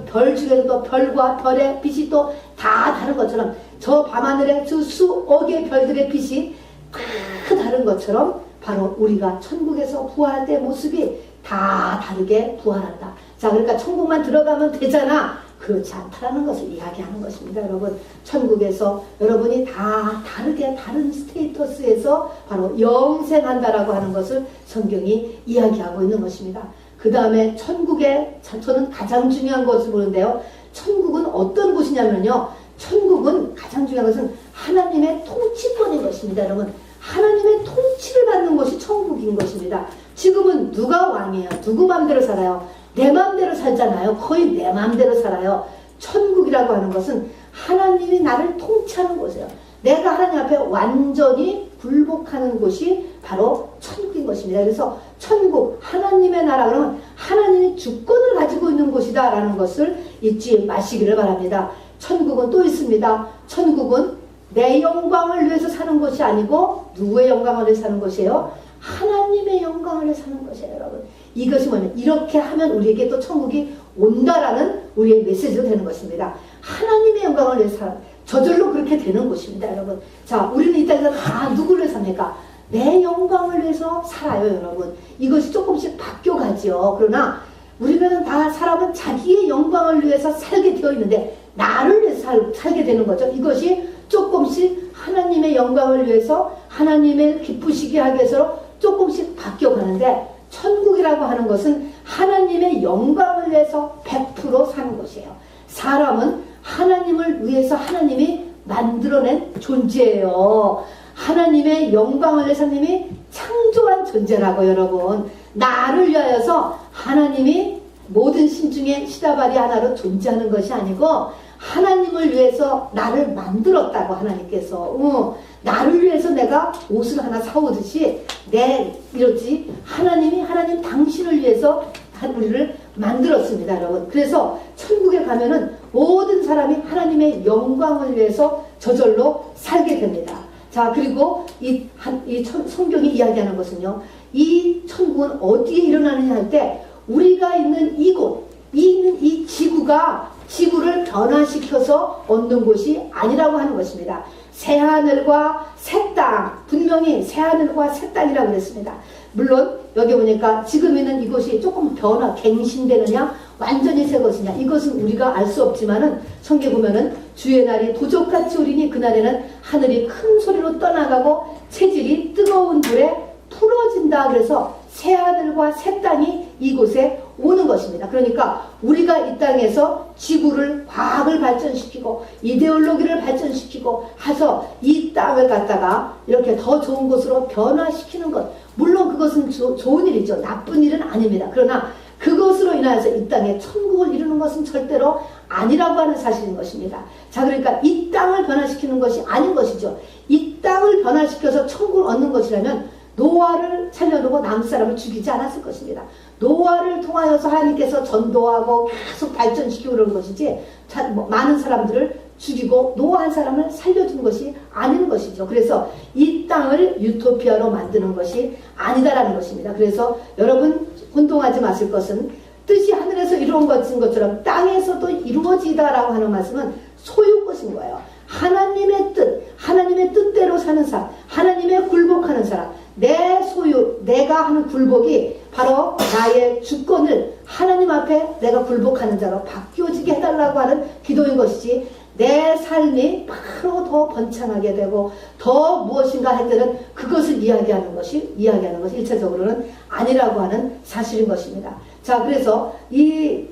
별 중에서도 별과 별의 빛이 또 다 다른 것처럼 저 밤하늘의 저 수억의 별들의 빛이 다 다른 것처럼 바로 우리가 천국에서 부활할 때 모습이 다 다르게 부활한다. 자, 그러니까 천국만 들어가면 되잖아. 그렇지 않다라는 것을 이야기하는 것입니다. 여러분, 천국에서 여러분이 다 다르게 다른 스테이터스에서 바로 영생한다라고 하는 것을 성경이 이야기하고 있는 것입니다. 그 다음에 천국에 저는 가장 중요한 것을 보는데요. 천국은 어떤 곳이냐면요, 천국은 가장 중요한 것은 하나님의 통치권인 것입니다. 여러분, 하나님의 통치를 받는 것이 천국인 것입니다. 지금은 누가 왕이에요? 누구 마음대로 살아요? 내 마음대로 살잖아요. 거의 내 마음대로 살아요. 천국이라고 하는 것은 하나님이 나를 통치하는 곳이에요. 내가 하나님 앞에 완전히 굴복하는 곳이 바로 천국인 것입니다. 그래서 천국, 하나님의 나라, 그러면 하나님이 주권을 가지고 있는 곳이다 라는 것을 잊지 마시기를 바랍니다. 천국은 또 있습니다. 천국은 내 영광을 위해서 사는 것이 아니고 누구의 영광을 위해서 사는 것이에요? 하나님의 영광을 위해서 사는 것이에요, 여러분. 이것이 뭐냐면 이렇게 하면 우리에게 또 천국이 온다라는 우리의 메시지가 되는 것입니다. 하나님의 영광을 위해서 살아. 저절로 그렇게 되는 곳입니다, 여러분. 자, 우리는 이 땅에서 다 누구를 위해서 삽니까? 내 영광을 위해서 살아요, 여러분. 이것이 조금씩 바뀌어가죠. 그러나 우리는 다 사람은 자기의 영광을 위해서 살게 되어 있는데 나를 위해서 살게 되는 거죠. 이것이 조금씩 하나님의 영광을 위해서 하나님을 기쁘시게 하기 위해서 조금씩 바뀌어가는데, 천국이라고 하는 것은 하나님의 영광을 위해서 100% 사는 것이에요. 사람은 하나님을 위해서 하나님이 만들어낸 존재예요. 하나님의 영광을 위해서 하나님이 창조한 존재라고. 여러분, 나를 위하여서 하나님이 모든 신 중에 시다바리 하나로 존재하는 것이 아니고 하나님을 위해서 나를 만들었다고. 하나님께서 나를 위해서 내가 옷을 하나 사오듯이 이렇지 하나님 당신을 위해서 우리를 만들었습니다, 여러분. 그래서 천국에 가면은 모든 사람이 하나님의 영광을 위해서 저절로 살게 됩니다. 자, 그리고 성경이 이야기하는 것은요, 이 천국은 어디에 일어나느냐 할 때, 우리가 있는 이곳, 이 지구를 변화시켜서 얻는 곳이 아니라고 하는 것입니다. 새하늘과 새 땅, 분명히 새하늘과 새 땅이라고 그랬습니다. 물론 여기 보니까 지금 있는 이곳이 조금 갱신되느냐 완전히 새 것이냐, 이것은 우리가 알 수 없지만은 성경에 보면은 주의 날이 도적같이 오리니 그날에는 하늘이 큰 소리로 떠나가고 체질이 뜨거운 불에 풀어진다. 그래서 새하늘과 새 땅이 이곳에 오는 것입니다. 그러니까 우리가 이 땅에서 지구를, 과학을 발전시키고 이데올로기를 발전시키고 해서 이 땅을 갖다가 이렇게 더 좋은 곳으로 변화시키는 것, 물론 그것은 좋은 일이죠. 나쁜 일은 아닙니다. 그러나 그것으로 인하여서 이 땅에 천국을 이루는 것은 절대로 아니라고 하는 사실인 것입니다. 자, 그러니까 이 땅을 변화시키는 것이 아닌 것이죠. 이 땅을 변화시켜서 천국을 얻는 것이라면 노아를 살려두고 남은 사람을 죽이지 않았을 것입니다. 노아를 통하여서 하나님께서 전도하고 계속 발전시키고 그러는 것이지, 많은 사람들을 죽이고 노아 한 사람을 살려주는 것이 아닌 것이죠. 그래서 이 땅을 유토피아로 만드는 것이 아니다라는 것입니다. 그래서 여러분 혼동하지 마실 것은, 뜻이 하늘에서 이루어진 것처럼 땅에서도 이루어지다라고 하는 말씀은 소유 것인 거예요. 하나님의 뜻대로 사는 사람, 하나님의 굴복하는 사람, 내 소유, 내가 하는 굴복이 바로 나의 주권을 하나님 앞에 내가 굴복하는 자로 바뀌어지게 해달라고 하는 기도인 것이지, 내 삶이 바로 더 번창하게 되고 더 무엇인가 할 때는 그것을 이야기하는 것이 1차적으로는 아니라고 하는 사실인 것입니다. 자, 그래서 이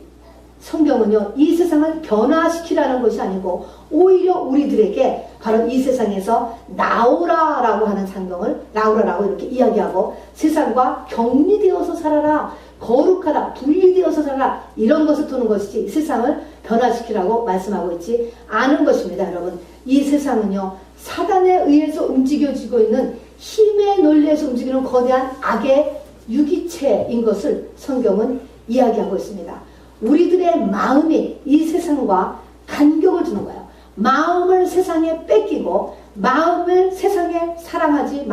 성경은요, 이 세상을 변화시키라는 것이 아니고 오히려 우리들에게 바로 이 세상에서 나오라라고 하는 상경을 나오라라고 이렇게 이야기하고, 세상과 격리되어서 살아라, 거룩하다, 분리되어서 살아라, 이런 것을 두는 것이지 세상을 변화시키라고 말씀하고 있지 않은 것입니다. 여러분, 이 세상은요, 사단에 의해서 움직여지고 있는 힘의 논리에서 움직이는 거대한 악의 유기체인 것을 성경은 이야기하고 있습니다. 우리들의 마음이 이 세상과 간격을 두는 거예요. 마음을 세상에 뺏기고 마음으로 세상을 사랑하지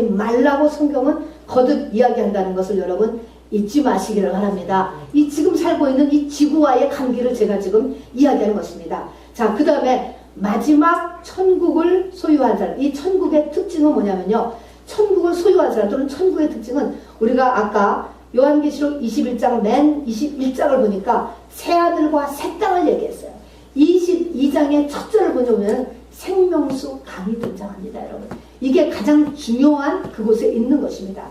말라고 성경은 거듭 이야기한다는 것을 여러분 잊지 마시기를 바랍니다. 이 지금 살고 있는 이 지구와의 관계를 제가 지금 이야기하는 것입니다. 자, 그 다음에 마지막 천국을 소유한 사람, 이 천국의 특징은 뭐냐면요, 천국을 소유한 사람 또는 천국의 특징은 우리가 아까 요한계시록 21장 맨 21장을 보니까 새하늘과 새 땅을 얘기했어요. 22장의 첫 절을 보면 생명수 강이 등장합니다. 여러분, 이게 가장 중요한 그곳에 있는 것입니다.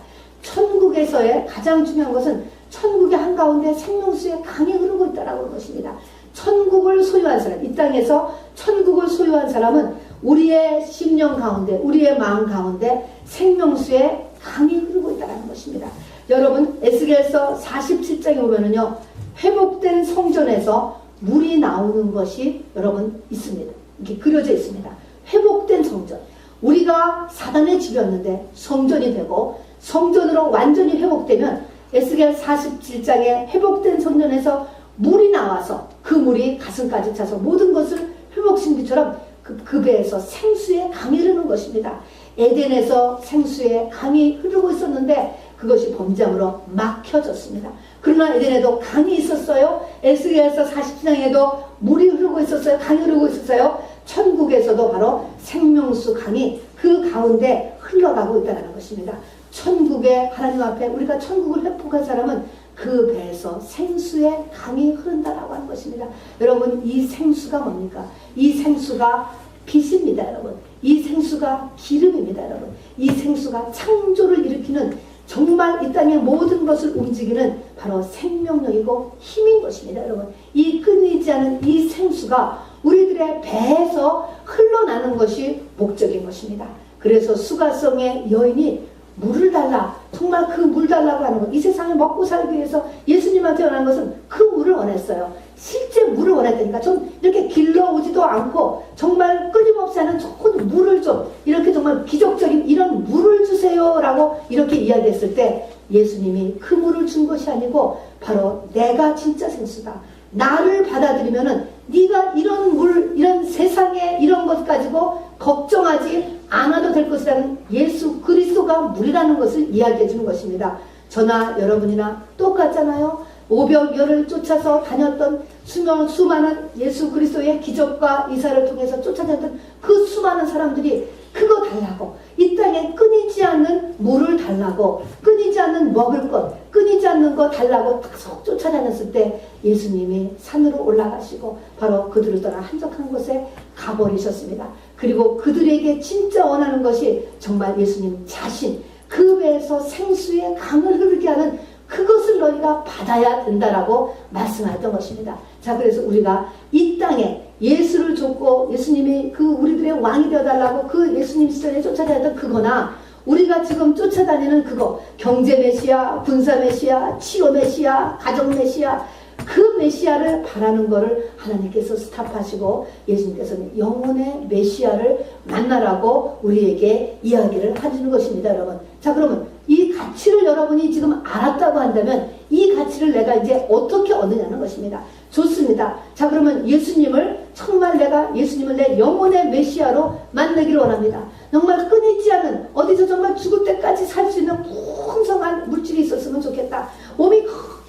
천국에서의 가장 중요한 것은 천국의 한가운데 생명수의 강이 흐르고 있다라고 하는 것입니다. 천국을 소유한 사람, 이 땅에서 천국을 소유한 사람은 우리의 심령 가운데, 우리의 마음 가운데 생명수의 강이 흐르고 있다는 것입니다. 여러분, 에스겔서 47장에 보면은요, 회복된 성전에서 물이 나오는 것이 여러분 있습니다. 이렇게 그려져 있습니다. 회복된 성전. 우리가 사단의 집이었는데 성전이 되고 성전으로 완전히 회복되면 에스겔 47장에 회복된 성전에서 물이 나와서 그 물이 가슴까지 차서 모든 것을 회복시킨 것처럼 그 배에서 생수의 강이 흐르는 것입니다. 에덴에서 생수의 강이 흐르고 있었는데 그것이 범죄함으로 막혀졌습니다. 그러나 에덴에도 강이 있었어요. 에스겔서 40장에도 물이 흐르고 있었어요. 강이 흐르고 있었어요. 천국에서도 바로 생명수 강이 그 가운데 흘러가고 있다는 것입니다. 천국의 하나님 앞에 우리가 천국을 회복한 사람은 그 배에서 생수의 강이 흐른다라고 하는 것입니다. 여러분, 이 생수가 뭡니까? 이 생수가 빛입니다. 여러분, 이 생수가 기름입니다. 여러분, 이 생수가 창조를 일으키는, 정말 이 땅의 모든 것을 움직이는 바로 생명력이고 힘인 것입니다. 여러분, 이 끊이지 않은 이 생수가 우리들의 배에서 흘러나는 것이 목적인 것입니다. 그래서 수가성의 여인이 물을 달라, 정말 그 물 달라고 하는 것, 이 세상에 먹고 살기 위해서 예수님한테 원한 것은 그 물을 원했어요. 실제 물을 원했다니까. 좀 이렇게 길러오지도 않고 정말 끊임없이 하는 좋은 물을 좀 이렇게 정말 기적적인 이런 물을 주세요 라고 이렇게 이야기했을 때 예수님이 그 물을 준 것이 아니고 바로 내가 진짜 생수다, 나를 받아들이면은 네가 이런 이런 세상에 이런 것 가지고 걱정하지 않아도 될 것이라는 예수 그리스도가 물이라는 것을 이야기해 주는 것입니다. 저나 여러분이나 똑같잖아요. 오병이어를 쫓아서 다녔던 수많은 예수 그리스도의 기적과 이사를 통해서 쫓아다녔던 그 수많은 사람들이 그거 달라고, 이 땅에 끊이지 않는 물을 달라고, 끊이지 않는 먹을 것, 끊이지 않는 거 달라고 계속 쫓아다녔을 때 예수님이 산으로 올라가시고 바로 그들을 떠나 한적한 곳에 가버리셨습니다. 그리고 그들에게 진짜 원하는 것이 정말 예수님 자신, 그 배에서 생수의 강을 흐르게 하는 그것을 너희가 받아야 된다라고 말씀하셨던 것입니다. 자, 그래서 우리가 이 땅에 예수를 줬고 예수님이 그 우리들의 왕이 되어달라고 그 예수님 시절에 쫓아다녔던 그거나, 우리가 지금 쫓아다니는 그거, 경제 메시아, 군사 메시아, 치료 메시아, 가정 메시아, 그 메시아를 바라는 것을 하나님께서 스탑하시고 예수님께서는 영혼의 메시아를 만나라고 우리에게 이야기를 해주는 것입니다, 여러분. 자, 그러면 이 가치를 여러분이 지금 알았다고 한다면 이 가치를 내가 이제 어떻게 얻느냐는 것입니다. 좋습니다. 자, 그러면 예수님을 정말 내가 예수님을 내 영혼의 메시아로 만나기를 원합니다. 정말 끊이지 않은, 어디서 정말 죽을 때까지 살 수 있는 풍성한 물질이 있었으면 좋겠다. 몸이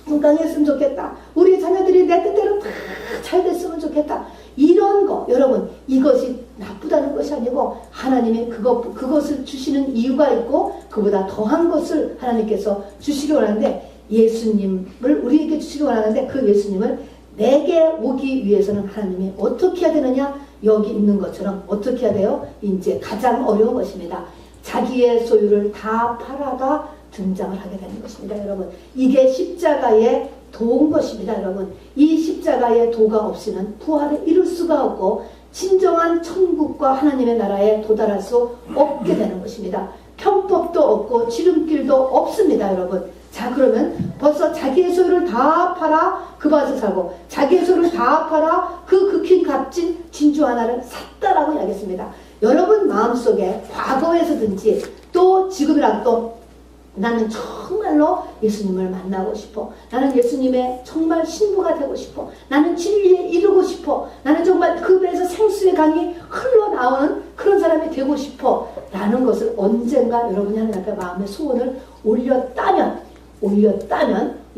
건강했으면 좋겠다. 우리 자녀들이 내 뜻대로 다 잘 됐으면 좋겠다. 이런 거, 여러분, 이것이 나쁘다는 것이 아니고 하나님이 그것을 주시는 이유가 있고 그보다 더한 것을 하나님께서 주시기 원하는데, 예수님을 우리에게 주시기 원하는데 그 예수님을 내게 오기 위해서는 하나님이 어떻게 해야 되느냐? 여기 있는 것처럼 어떻게 해야 돼요? 이제 가장 어려운 것입니다. 자기의 소유를 다 팔아가 등장을 하게 되는 것입니다, 여러분. 이게 십자가의 도인 것입니다, 여러분. 이 십자가의 도가 없이는 부활을 이룰 수가 없고 진정한 천국과 하나님의 나라에 도달할 수 없게 되는 것입니다. 편법도 없고 지름길도 없습니다, 여러분. 자, 그러면 벌써 자기의 소유를 다 팔아 그 밭을 사고 자기의 소유를 다 팔아 그 극히 값진 진주 하나를 샀다라고 이야기했습니다. 여러분 마음속에 과거에서든지 또 지금이라도 나는 정말로 예수님을 만나고 싶어. 나는 예수님의 정말 신부가 되고 싶어. 나는 진리에 이르고 싶어. 나는 정말 그 배에서 생수의 강이 흘러나오는 그런 사람이 되고 싶어. 라는 것을 언젠가 여러분이 하나님 앞에 마음의 소원을 올렸다면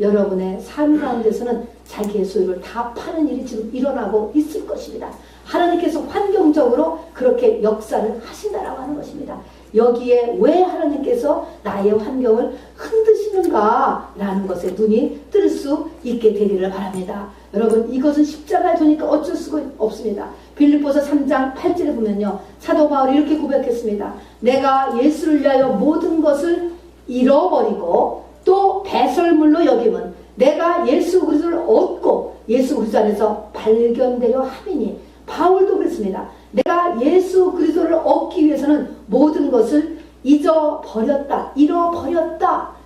여러분의 삶 가운데서는 자기의 소유를 다 파는 일이 지금 일어나고 있을 것입니다. 하나님께서 환경적으로 그렇게 역사를 하신다라고 하는 것입니다. 여기에 왜 하나님께서 나의 환경을 흔드시는가 라는 것에 눈이 뜰 수 있게 되기를 바랍니다. 여러분, 이것은 십자가에 두니까 어쩔 수가 없습니다. 빌립보서 3장 8절에 보면요, 사도 바울이 이렇게 고백했습니다. 내가 예수를 위하여 모든 것을 잃어버리고 또 배설물로 여김은 내가 예수 그리스도를 얻고 예수 그리스도 안에서 발견되려 함이니. 바울도 그랬습니다. 내가 예수 그리스도를 얻기 위해서는 모든 것을 잃어버렸다.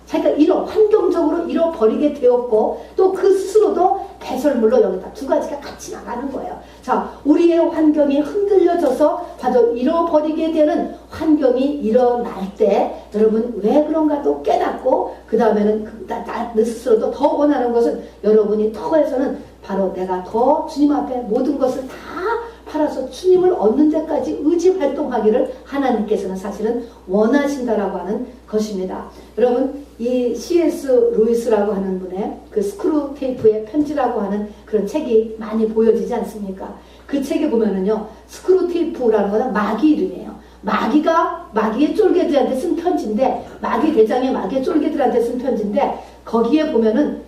자기가 환경적으로 잃어버리게 되었고 또 그 스스로도 배설물로 여겼다. 두 가지가 같이 나가는 거예요. 자, 우리의 환경이 흔들려져서 바로 잃어버리게 되는 환경이 일어날 때 여러분 왜 그런가 또 깨닫고 그 다음에는 나 스스로도 더 원하는 것은 여러분이 더 해서는 바로 내가 더 주님 앞에 모든 것을 다 팔아서 주님을 얻는 데까지 의지 활동하기를 하나님께서는 사실은 원하신다라고 하는 것입니다. 여러분, 이 C.S. 루이스라고 하는 분의 그 스크루 테이프의 편지라고 하는 그런 책이 많이 보여지지 않습니까? 그 책에 보면은요, 스크루 테이프라는 거는 마귀 이름이에요. 마귀의 쫄개들한테 쓴 편지인데, 마귀 대장의 마귀의 쫄개들한테 쓴 편지인데, 거기에 보면은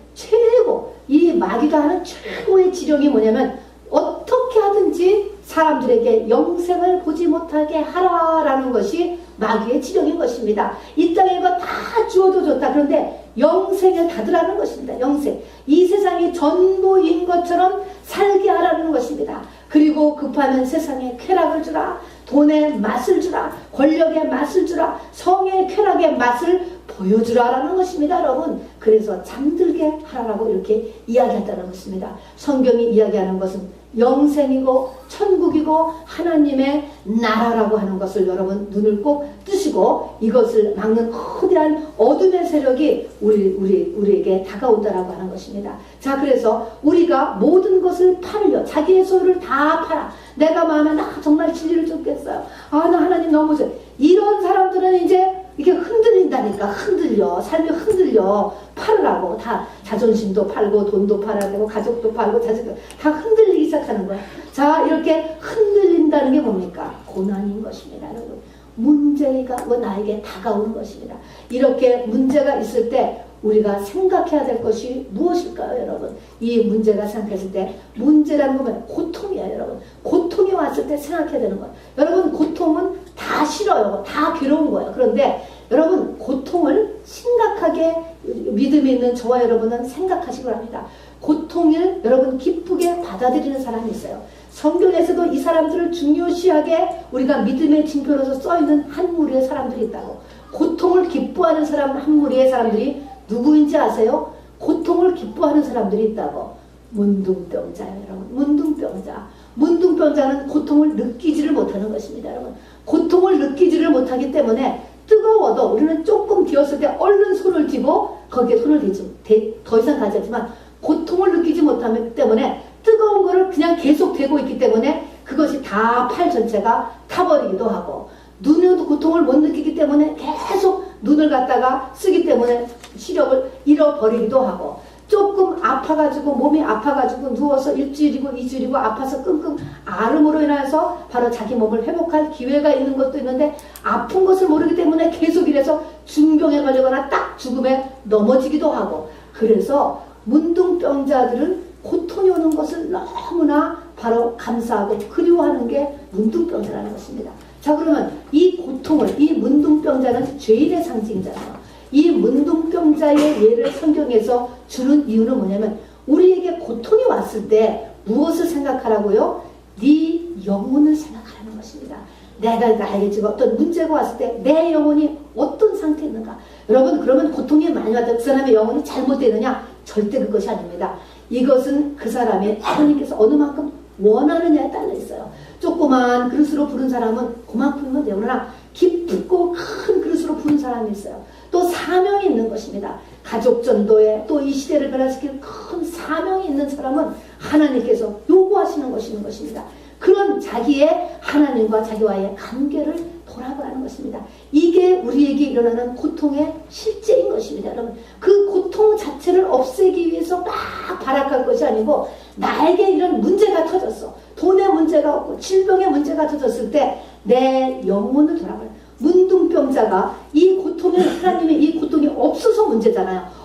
이 마귀가 하는 최고의 지령이 뭐냐면, 어떻게 하든지 사람들에게 영생을 보지 못하게 하라라는 것이 마귀의 지령인 것입니다. 이 땅에 이거 다 주어도 좋다. 그런데 영생을 닫으라는 것입니다. 영생. 이 세상이 전부인 것처럼 살게 하라는 것입니다. 그리고 급하면 세상에 쾌락을 주라. 돈의 맛을 주라. 권력의 맛을 주라. 성의 쾌락의 맛을 보여주라라는 것입니다, 여러분. 그래서 잠들게 하라고 이렇게 이야기했다는 것입니다. 성경이 이야기하는 것은 영생이고 천국이고 하나님의 나라라고 하는 것을 여러분 눈을 꼭 뜨시고 이것을 막는 거대한 어둠의 세력이 우리에게 다가온다라고 하는 것입니다. 자, 그래서 우리가 모든 것을 팔려 자기의 소유를 다 팔아 내가 마음에 나 정말 진리를 쫓겠어요. 아, 나 하나님 너무 좋아. 이런 사람들은 이제 이게 흔들린다니까. 흔들려. 삶이 흔들려. 팔으라고. 다 자존심도 팔고 돈도 팔아야 되고 가족도 팔고 자식도 다 흔들리기 시작하는 거야. 자, 이렇게 흔들린다는 게 뭡니까? 고난인 것입니다, 여러분. 문제가 나에게 다가오는 것입니다. 이렇게 문제가 있을 때 우리가 생각해야 될 것이 무엇일까요, 여러분? 이 문제가 생각했을 때 문제라는 건 고통이에요, 여러분. 고통이 왔을 때 생각해야 되는 거예요. 여러분, 고통은 다 싫어요. 다 괴로운 거예요. 그런데 여러분, 고통을 심각하게 믿음이 있는 저와 여러분은 생각하시기 바랍니다. 고통을 여러분 기쁘게 받아들이는 사람이 있어요. 성경에서도 이 사람들을 중요시하게 우리가 믿음의 징표로서 써있는 한 무리의 사람들이 있다고. 고통을 기뻐하는 사람 한 무리의 사람들이 누구인지 아세요? 고통을 기뻐하는 사람들이 있다고. 문둥병자예요, 여러분. 문둥병자. 문둥병자는 고통을 느끼지를 못하는 것입니다, 여러분. 고통을 느끼지를 못하기 때문에 뜨거워도 우리는 조금 되었을 때 얼른 손을 쥐고 거기에 손을 대지 더 이상 가지 않지만 고통을 느끼지 못하기 때문에 뜨거운 거를 그냥 계속 대고 있기 때문에 그것이 다 팔 전체가 타버리기도 하고, 눈에도 고통을 못 느끼기 때문에 계속 눈을 갖다가 쓰기 때문에 시력을 잃어버리기도 하고, 조금 아파가지고 몸이 아파가지고 누워서 일주일이고 이주일이고 아파서 끙끙 앓음으로 인해서 바로 자기 몸을 회복할 기회가 있는 것도 있는데 아픈 것을 모르기 때문에 계속 이래서 중병에 걸리거나 딱 죽음에 넘어지기도 하고, 그래서 문둥병자들은 고통이 오는 것을 너무나 바로 감사하고 그리워하는 게 문둥병자라는 것입니다. 자, 그러면 이 고통을, 이 문둥병자는 죄인의 상징이잖아요. 이 문둥병자의 예를 성경에서 주는 이유는 뭐냐면 우리에게 고통이 왔을 때 무엇을 생각하라고요? 네 영혼을 생각하라는 것입니다. 내가 나에게 지금 어떤 문제가 왔을 때 내 영혼이 어떤 상태에 있는가? 여러분, 그러면 고통이 많이 왔다 그 사람의 영혼이 잘못되느냐? 절대 그것이 아닙니다. 이것은 그 사람의 하나님께서 어느 만큼 원하느냐에 달려 있어요. 조그만 그릇으로 부른 사람은 그만큼이면 돼요. 그러나 깊고 큰 그릇으로 부른 사람이 있어요. 또 사명이 있는 것입니다. 가족 전도에 또 이 시대를 변화시킬 큰 사명이 있는 사람은 하나님께서 요구하시는 것입니다. 그런 자기의 하나님과 자기와의 관계를 돌아보라는 것입니다. 이게 우리에게 일어나는 고통의 실제인 것입니다. 여러분, 그 고통 자체를 없애기 위해서 막 발악할 것이 아니고 나에게 이런 문제가 터졌어. 돈의 문제가 없고 질병의 문제가 터졌을 때 내 영혼을 돌아봐요. 문둥병자가 이 고통에 하나님의 이 고통이 없어서 문제잖아요.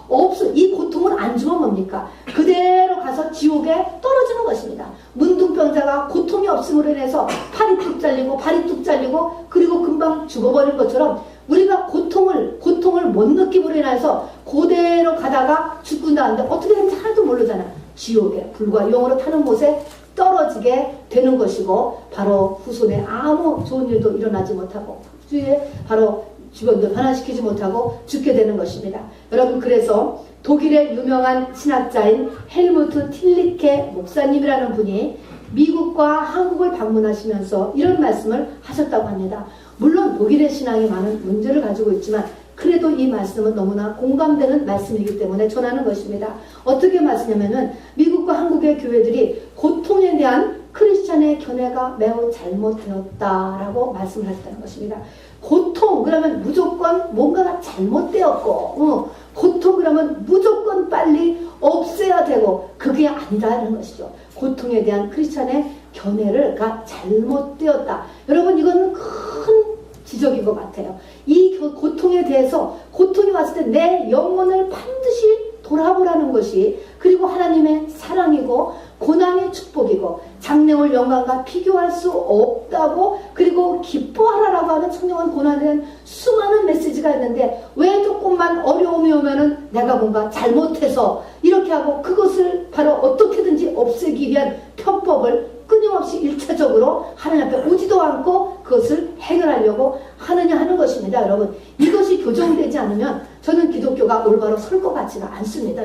이 고통을 안 주면 뭡니까? 그대로 가서 지옥에 떨어지는 것입니다. 문둥병자가 고통이 없음으로 인해서 팔이 뚝 잘리고 발이 뚝 잘리고 그리고 금방 죽어버린 것처럼 우리가 고통을 못 느낌으로 인해서 그대로 가다가 죽고 나는데 어떻게 되는지 하나도 모르잖아요. 지옥에 불과 용으로 타는 못에 떨어지게 되는 것이고, 바로 후손에 아무 좋은 일도 일어나지 못하고 주위에 바로 주변도 변화시키지 못하고 죽게 되는 것입니다. 여러분, 그래서 독일의 유명한 신학자인 헬무트 틸리케 목사님이라는 분이 미국과 한국을 방문하시면서 이런 말씀을 하셨다고 합니다. 물론 독일의 신앙이 많은 문제를 가지고 있지만 그래도 이 말씀은 너무나 공감되는 말씀이기 때문에 전하는 것입니다. 어떻게 말씀하냐면은 미국과 한국의 교회들이 고통에 대한 크리스찬의 견해가 매우 잘못되었다라고 말씀을 하셨다는 것입니다. 고통 그러면 무조건 뭔가가 잘못되었고, 고통 그러면 무조건 빨리 없애야 되고, 그게 아니라는 것이죠. 고통에 대한 크리스찬의 견해가 잘못되었다. 여러분, 이건 큰 지적인 것 같아요. 이 고통에 대해서, 고통이 왔을 때 내 영혼을 반드시 돌아보라는 것이, 그리고 하나님의 사랑이고 고난의 축복이고 장래올 영광과 비교할 수 없다고, 그리고 기뻐하라라고 하는 청명한 고난에 대한 수많은 메시지가 있는데 왜 조금만 어려움이 오면은 내가 뭔가 잘못해서 이렇게 하고 그것을 바로 어떻게든지 없애기 위한 편법을 끊임없이 일차적으로 하나님 앞에 오지도 않고 그것을 해결하려고 하느냐 하는 것입니다. 여러분, 이것이 교정되지 않으면 저는 기독교가 올바로 설 것 같지가 않습니다.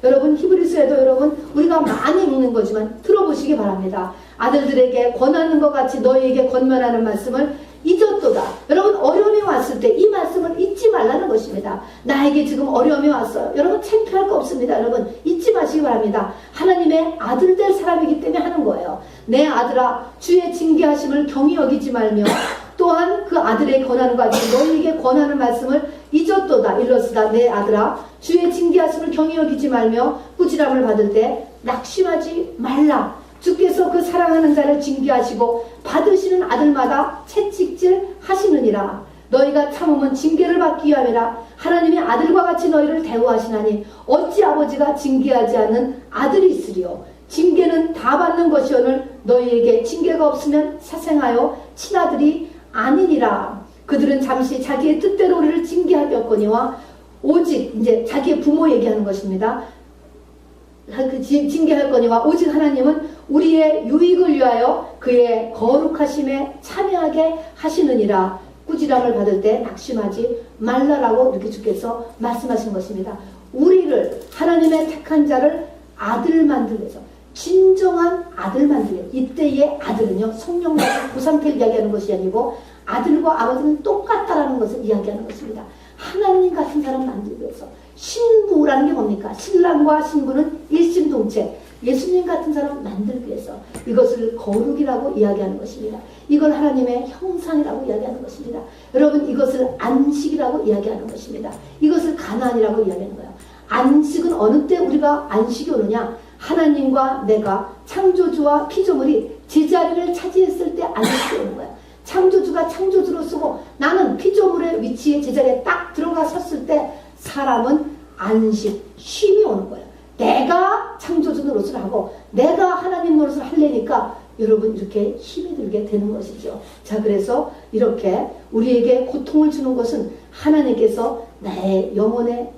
여러분 히브리서에도 여러분 우리가 많이 읽는 거지만 들어보시기 바랍니다. 아들들에게 권하는 것 같이 너희에게 권면하는 말씀을 잊었도다. 여러분, 어려움이 왔을 때 이 말씀을 잊지 말라는 것입니다. 나에게 지금 어려움이 왔어요. 여러분, 창피할 거 없습니다. 여러분, 잊지 마시기 바랍니다. 하나님의 아들 될 사람이기 때문에 하는 거예요. 내 아들아, 주의 징계하심을 경히 여기지 말며 또한 그 아들에게 권하는 것 같이 너희에게 권하는 말씀을 잊었도다. 일러스다. 내 아들아, 주의 징계하심을 경히 여기지 말며 꾸지람을 받을 때 낙심하지 말라. 주께서 그 사랑하는 자를 징계하시고 받으시는 아들마다 채찍질 하시느니라. 너희가 참으면 징계를 받기 위함이라. 하나님의 아들과 같이 너희를 대우하시나니 어찌 아버지가 징계하지 않는 아들이 있으리요. 징계는 다 받는 것이오늘 너희에게 징계가 없으면 사생하여 친아들이 아니니라. 그들은 잠시 자기의 뜻대로 우리를 징계하였거니와 오직 이제 자기의 부모 얘기하는 것입니다. 징계할 거니와 오직 하나님은 우리의 유익을 위하여 그의 거룩하심에 참여하게 하시느니라. 꾸지람을 받을 때 낙심하지 말라라고 이렇게 주께서 말씀하신 것입니다. 우리를 하나님의 택한 자를 아들 만들기 위해서 진정한 아들 만들기 위해서 이때의 아들은요 성령과 그 상태를 이야기하는 것이 아니고 아들과 아버지는 똑같다라는 것을 이야기하는 것입니다. 하나님 같은 사람 만들기 위해서 신부라는 게 뭡니까? 신랑과 신부는 일심동체. 예수님 같은 사람 만들기 위해서 이것을 거룩이라고 이야기하는 것입니다. 이걸 하나님의 형상이라고 이야기하는 것입니다. 여러분, 이것을 안식이라고 이야기하는 것입니다. 이것을 가나안이라고 이야기하는 거예요. 안식은 어느 때 우리가 안식이 오느냐? 하나님과 내가 창조주와 피조물이 제자리를 차지했을 때 안식이 오는 거예요. 창조주가 창조주로 쓰고 나는 피조물의 위치에 제자리에 딱 들어가 섰을 때 사람은 안식, 쉼이 오는 거예요. 내가 창조주 노릇을 하고 내가 하나님 노릇을 하려니까 여러분 이렇게 힘이 들게 되는 것이죠. 자, 그래서 이렇게 우리에게 고통을 주는 것은 하나님께서 내 영혼을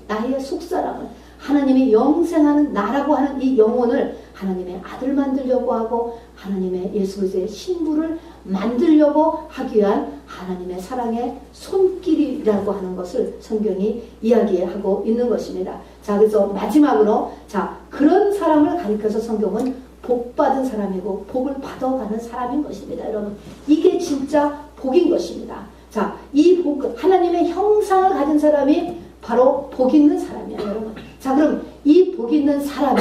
나의 속사람을 하나님이 영생하는 나라고 하는 이 영혼을 하나님의 아들 만들려고 하고 하나님의 예수 그리스도의 신부를 만들려고 하기 위한 하나님의 사랑의 손길이라고 하는 것을 성경이 이야기하고 있는 것입니다. 자, 그래서 마지막으로 자, 그런 사람을 가리켜서 성경은 복받은 사람이고 복을 받아가는 사람인 것입니다. 여러분, 이게 진짜 복인 것입니다. 자, 이 복, 하나님의 형상을 가진 사람이 바로 복 있는 사람이에요, 여러분. 자, 그럼 이 복 있는 사람이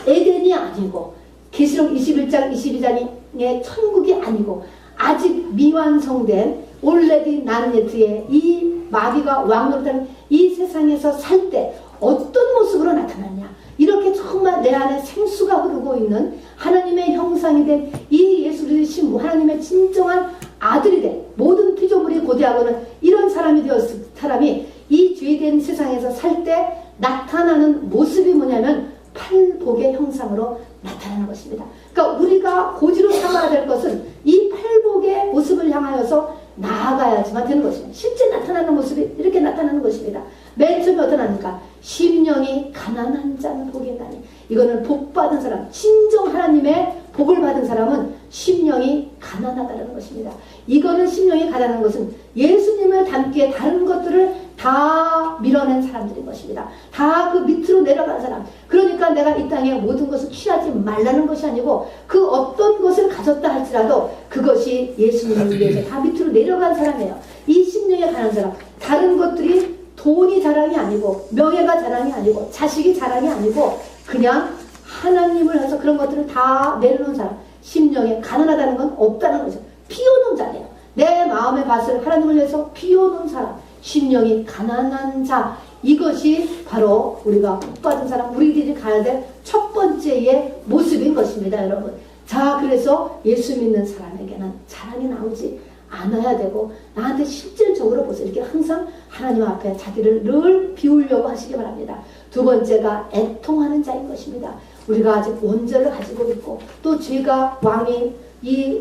에덴이 아니고 계시록 21장 22장의 천국이 아니고 아직 미완성된 올레디 나르네트의 이 마귀가 왕노릇하는 이 세상에서 살 때 어떤 모습으로 나타나냐? 이렇게 정말 내 안에 생수가 흐르고 있는 하나님의 형상이 된 이 예수 그리스도의 신부, 하나님의 진정한 아들이 된 모든 피조물이 고대하고는 이런 사람이 되었을 사람이 이 죄된 세상에서 살 때 나타나는 모습이 뭐냐면 팔복의 형상으로 나타나는 것입니다. 그러니까 우리가 고지로 삼아야 될 것은 이 팔복의 모습을 향하여서 나아가야지만 되는 것입니다. 실제 나타나는 모습이 이렇게 나타나는 것입니다. 맨 처음에 어떤 합니까? 심령이 가난한 자는 복이 있나니. 이거는 복받은 사람, 진정 하나님의 복을 받은 사람은 심령이 가난하다는 것입니다. 이거는 심령이 가난한 것은 예수님을 닮기에 다른 것들을 다 밀어낸 사람들인 것입니다. 다 그 밑으로 내려간 사람. 그러니까 내가 이 땅에 모든 것을 취하지 말라는 것이 아니고 그 어떤 것을 가졌다 할지라도 그것이 예수님을 위해서 다 밑으로 내려간 사람이에요. 이 심령에 가난한 사람. 다른 것들이 돈이 자랑이 아니고 명예가 자랑이 아니고 자식이 자랑이 아니고 그냥 하나님을 해서 그런 것들을 다 내려놓은 사람. 심령에 가난하다는 건 없다는 거죠. 피워놓은 자예요. 내 마음의 밭을 하나님을 위해서 피워놓은 사람. 심령이 가난한 자. 이것이 바로 우리가 복받은 사람, 우리들이 가야 될 첫 번째의 모습인 것입니다, 여러분. 자, 그래서 예수 믿는 사람에게는 자랑이 나오지 않아야 되고 나한테 실질적으로 보세요. 이렇게 항상 하나님 앞에 자기를 늘 비우려고 하시기 바랍니다. 두 번째가 애통하는 자인 것입니다. 우리가 아직 원죄를 가지고 있고 또 죄가 왕이 이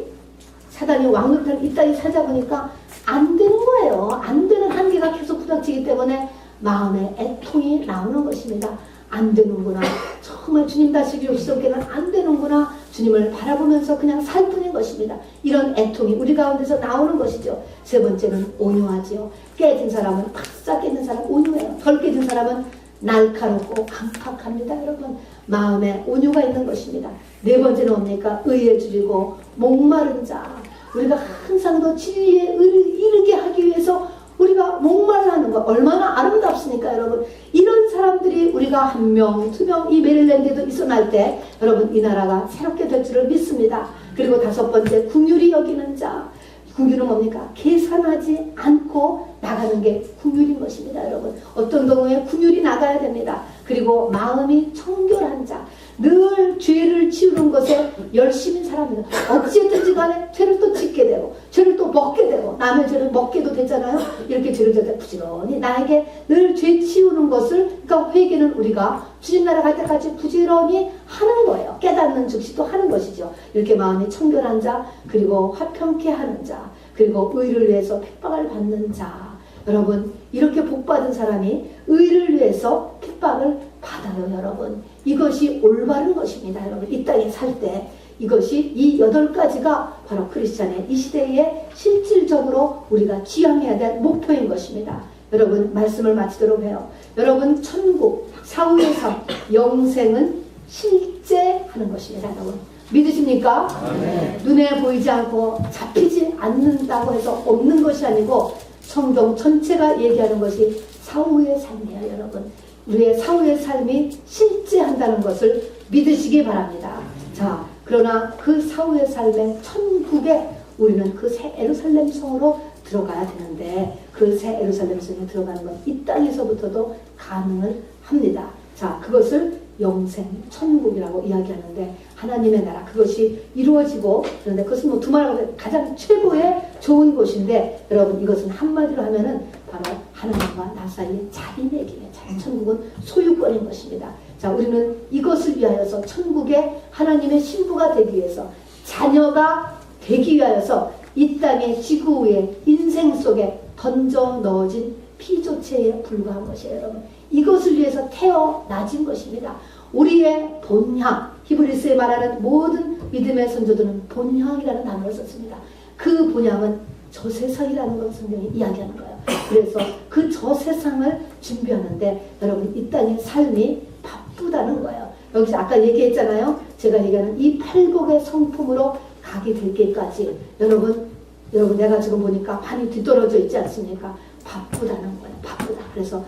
사단이 왕노릇하는 이 땅에 살다 보니까 안 되는 거예요. 안 되는 한계가 계속 부닥치기 때문에 마음에 애통이 나오는 것입니다. 안 되는구나. 정말 주님 다시 오시기에는 안 되는구나. 주님을 바라보면서 그냥 살 뿐인 것입니다. 이런 애통이 우리 가운데서 나오는 것이죠. 세 번째는 온유하지요. 깨진 사람은 바싹 깨진 사람 온유해요. 덜 깨진 사람은 날카롭고 강팍합니다. 여러분, 마음에 온유가 있는 것입니다. 네 번째는 뭡니까? 의에 줄이고 목마른 자. 우리가 항상 더 진리에 이르게 하기 위해서 우리가 목말라는 거 얼마나 아름답습니까, 여러분? 이런 사람들이 우리가 한 명, 두 명 이 메릴랜드에도 있어날 때 여러분 이 나라가 새롭게 될 줄을 믿습니다. 그리고 다섯 번째, 긍휼히 여기는 자. 긍휼은 뭡니까? 계산하지 않고 나가는 게 긍휼인 것입니다, 여러분. 어떤 경우에 긍휼이 나가야 됩니다. 그리고 마음이 청결한 자. 늘 죄를 지우는 것에 열심인 사람입니다. 어찌했든지 간에 죄를 또 짓게 되고 죄를 또 먹게 되고 남의 죄를 먹게도 되잖아요. 이렇게 죄를 져도 부지런히 나에게 늘 죄 치우는 것을, 그러니까 회개는 우리가 주님 나라 갈 때까지 부지런히 하는 거예요. 깨닫는 즉시도 하는 것이죠. 이렇게 마음이 청결한 자, 그리고 화평케 하는 자, 그리고 의를 위해서 핍박을 받는 자. 여러분, 이렇게 복받은 사람이 의를 위해서 핍박을 받아요, 여러분. 이것이 올바른 것입니다, 여러분. 이 땅에 살 때 이것이 이 8가지가 바로 크리스찬의 이 시대에 실질적으로 우리가 지향해야 될 목표인 것입니다. 여러분, 말씀을 마치도록 해요. 여러분, 천국, 사후의 삶, 영생은 실제 하는 것입니다, 여러분. 믿으십니까? 네. 눈에 보이지 않고 잡히지 않는다고 해서 없는 것이 아니고 성경 전체가 얘기하는 것이 사후의 삶이에요, 여러분. 우리의 사후의 삶이 실제 한다는 것을 믿으시기 바랍니다. 자, 그러나 그 사후의 삶의 천국에 우리는 그 새 예루살렘 성으로 들어가야 되는데, 그 새 예루살렘 성에 들어가는 건 이 땅에서부터도 가능을 합니다. 자, 그것을 영생, 천국이라고 이야기하는데, 하나님의 나라, 그것이 이루어지고, 그런데 그것은 뭐 두말하고 가장 최고의 좋은 곳인데, 여러분, 이것은 한마디로 하면은 바로 하나님과 나 사이의 자리매김이에요. 천국은 소유권인 것입니다. 자, 우리는 이것을 위하여서 천국의 하나님의 신부가 되기 위해서, 자녀가 되기 위하여서 이 땅의 지구 위에 인생 속에 던져 넣어진 피조체에 불과한 것이에요, 여러분. 이것을 위해서 태어나진 것입니다. 우리의 본향, 히브리스에 말하는 모든 믿음의 선조들은 본향이라는 단어를 썼습니다. 그 본향은 저 세상이라는 걸 성경이 이야기하는 거예요. 그래서 그 저 세상을 준비하는데 여러분 이 땅의 삶이 바쁘다는 거예요. 여기서 아까 얘기했잖아요. 제가 얘기하는 이 팔복의 성품으로 가게 될 때까지 여러분 내가 지금 보니까 많이 뒤떨어져 있지 않습니까? 바쁘다는 거예요. 바쁘다. 그래서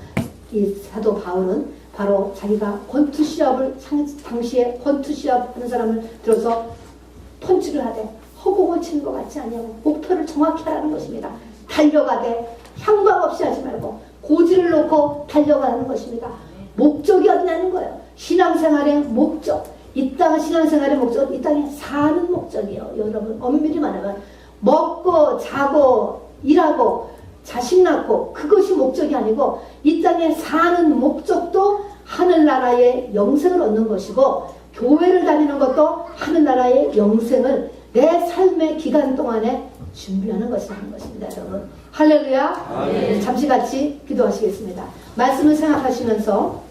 이 사도 바울은 바로 자기가 권투 시합을 당시에 권투 시합 하는 사람을 들어서 펀치를 하되 허공을 치는 것 같지 않냐고 목표를 정확히 하라는 것입니다. 달려가되 향방 없이 하지 말고 고지를 놓고 달려가는 것입니다. 목적이 어디냐는 거예요. 신앙생활의 목적. 이 땅 신앙생활의 목적은 이 땅에 사는 목적이에요. 여러분 엄밀히 말하면 먹고 자고 일하고 자식 낳고 그것이 목적이 아니고 이 땅에 사는 목적도 하늘나라의 영생을 얻는 것이고 교회를 다니는 것도 하늘나라의 영생을 내 삶의 기간 동안에 준비하는 것이라는 것입니다, 여러분. 할렐루야. 잠시 같이 기도하시겠습니다. 말씀을 생각하시면서